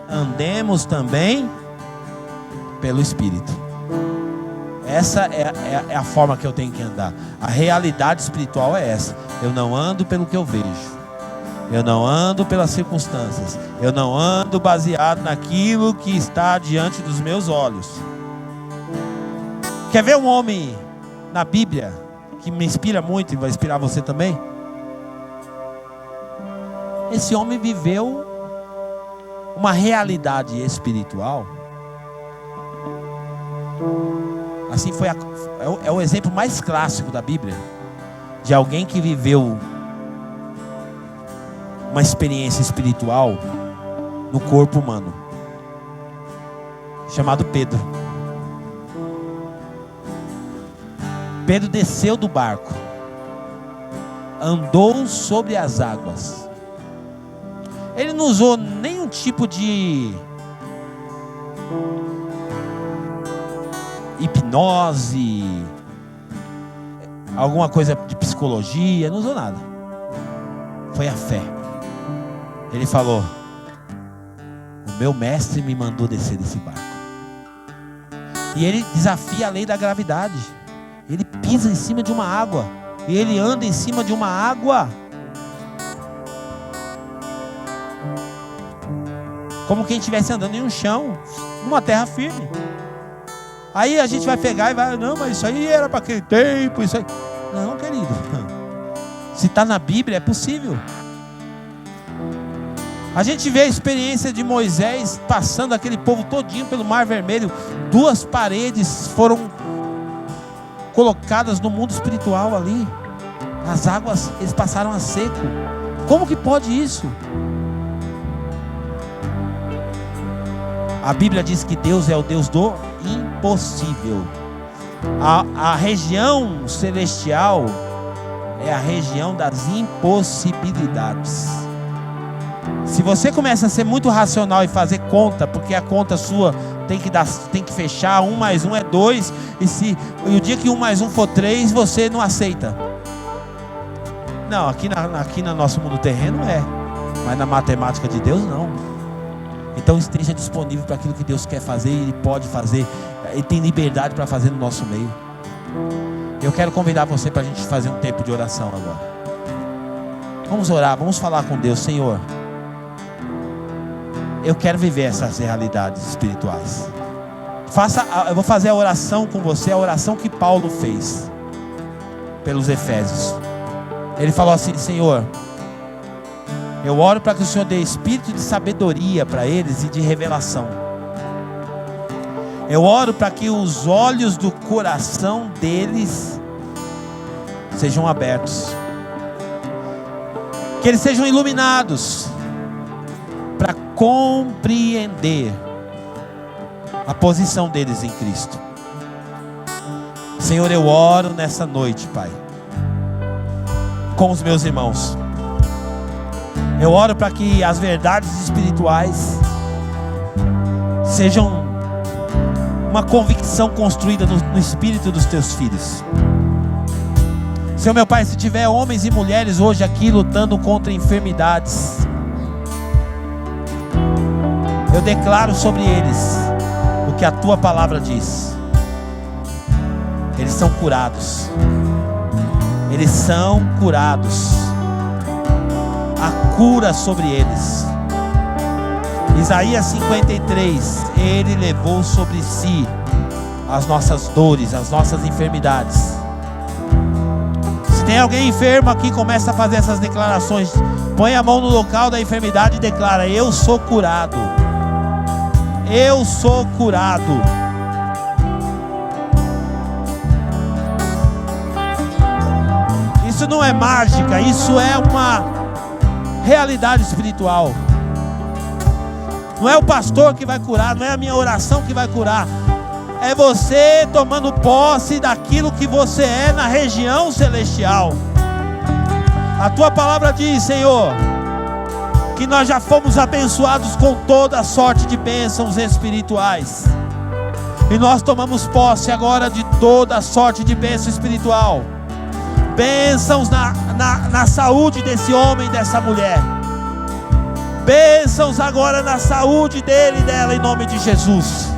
Andemos também pelo Espírito. Essa é a forma que eu tenho que andar. A realidade espiritual é essa. Eu não ando pelo que eu vejo. Eu não ando pelas circunstâncias. Eu não ando baseado naquilo que está diante dos meus olhos. Quer ver um homem na Bíblia que me inspira muito e vai inspirar você também? Esse homem viveu uma realidade espiritual. Assim é o exemplo mais clássico da Bíblia de alguém que viveu uma experiência espiritual no corpo humano, chamado Pedro. Pedro desceu do barco, andou sobre as águas. Ele não usou nenhum tipo de hipnose, alguma coisa de psicologia, não usou nada. Foi a fé. Ele falou: o meu mestre me mandou descer desse barco. E ele desafia a lei da gravidade. Ele pisa em cima de uma água. E ele anda em cima de uma água. Como quem estivesse andando em um chão, numa terra firme. Aí a gente vai pegar e vai: não, mas isso aí era para aquele tempo, isso aí. Não, querido. Se está na Bíblia, é possível. A gente vê a experiência de Moisés passando aquele povo todinho pelo Mar Vermelho. 2 paredes foram colocadas no mundo espiritual ali. As águas, eles passaram a seco. Como que pode isso? A Bíblia diz que Deus é o Deus do impossível. A região celestial é a região das impossibilidades. Se você começa a ser muito racional e fazer conta, porque a conta sua tem que fechar, 1 mais 1 é 2, e o dia que 1 mais 1 for 3, você não aceita. Não, aqui no nosso mundo terreno é, mas na matemática de Deus não. Então esteja disponível para aquilo que Deus quer fazer, e Ele pode fazer, Ele tem liberdade para fazer no nosso meio. Eu quero convidar você para a gente fazer um tempo de oração agora. Vamos orar, vamos falar com Deus. Senhor, eu quero viver essas realidades espirituais. Eu vou fazer a oração com você, a oração que Paulo fez pelos Efésios. Ele falou assim: Senhor, eu oro para que o Senhor dê espírito de sabedoria para eles e de revelação. Eu oro para que os olhos do coração deles sejam abertos, que eles sejam iluminados para compreender a posição deles em Cristo. Senhor, eu oro nessa noite, Pai, com os meus irmãos. Eu oro para que as verdades espirituais sejam uma convicção construída no espírito dos teus filhos. Senhor meu Pai, se tiver homens e mulheres hoje aqui lutando contra enfermidades, eu declaro sobre eles o que a tua palavra diz. Eles são curados. Eles são curados. A cura sobre eles. Isaías 53, Ele levou sobre si as nossas dores, as nossas enfermidades. Se tem alguém enfermo aqui, começa a fazer essas declarações. Põe a mão no local da enfermidade e declara: eu sou curado. Eu sou curado. Isso não é mágica, isso é uma realidade espiritual. Não é o pastor que vai curar, não é a minha oração que vai curar. É você tomando posse daquilo que você é na região celestial. A tua palavra diz, Senhor, que nós já fomos abençoados com toda sorte de bênçãos espirituais. E nós tomamos posse agora de toda sorte de bênção espiritual. Bênçãos na saúde desse homem e dessa mulher. Bênçãos agora na saúde dele e dela, em nome de Jesus.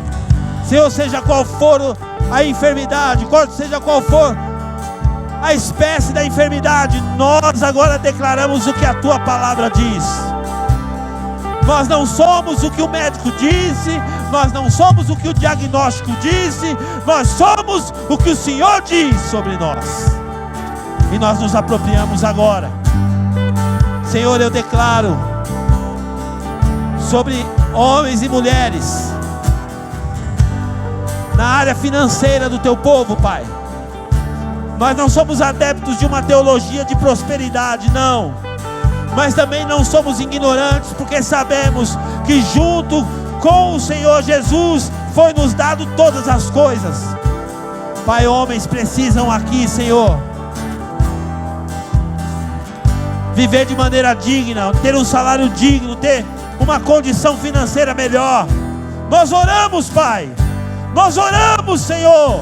Senhor, seja qual for a enfermidade, seja qual for a espécie da enfermidade, nós agora declaramos o que a tua palavra diz. Nós não somos o que o médico disse, nós não somos o que o diagnóstico disse, nós somos o que o Senhor diz sobre nós. E nós nos apropriamos agora. Senhor, eu declaro sobre homens e mulheres na área financeira do teu povo, Pai. Nós não somos adeptos de uma teologia de prosperidade, não. Mas também não somos ignorantes, porque sabemos que junto com o Senhor Jesus foi nos dado todas as coisas. Pai, homens precisam aqui, Senhor, viver de maneira digna, ter um salário digno, ter uma condição financeira melhor. Nós oramos, Pai, nós oramos, Senhor,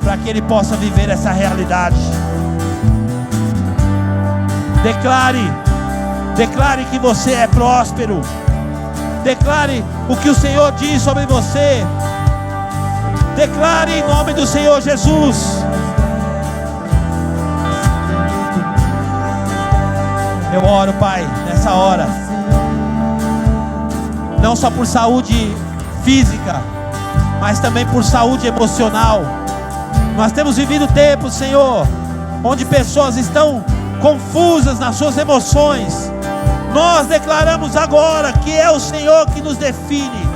para que ele possa viver essa realidade. Declare que você é próspero. Declare o que o Senhor diz sobre você. Declare em nome do Senhor Jesus. Eu oro, Pai, nessa hora, não só por saúde física, mas também por saúde emocional. Nós temos vivido tempos, Senhor, onde pessoas estão confusas nas suas emoções. Nós declaramos agora que é o Senhor que nos define.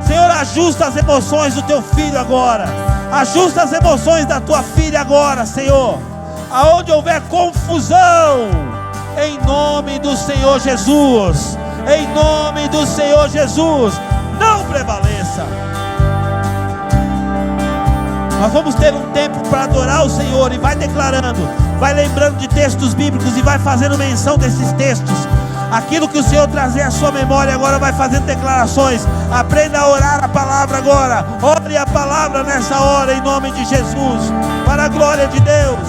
Senhor, ajusta as emoções do teu filho agora. Ajusta as emoções da tua filha agora, Senhor. Aonde houver confusão, em nome do Senhor Jesus, em nome do Senhor Jesus, não prevaleça. Nós vamos ter um tempo para adorar o Senhor, e vai declarando, vai lembrando de textos bíblicos e vai fazendo menção desses textos. Aquilo que o Senhor trazer à sua memória agora, vai fazendo declarações. Aprenda a orar a palavra agora. Ore a palavra nessa hora, em nome de Jesus, para a glória de Deus.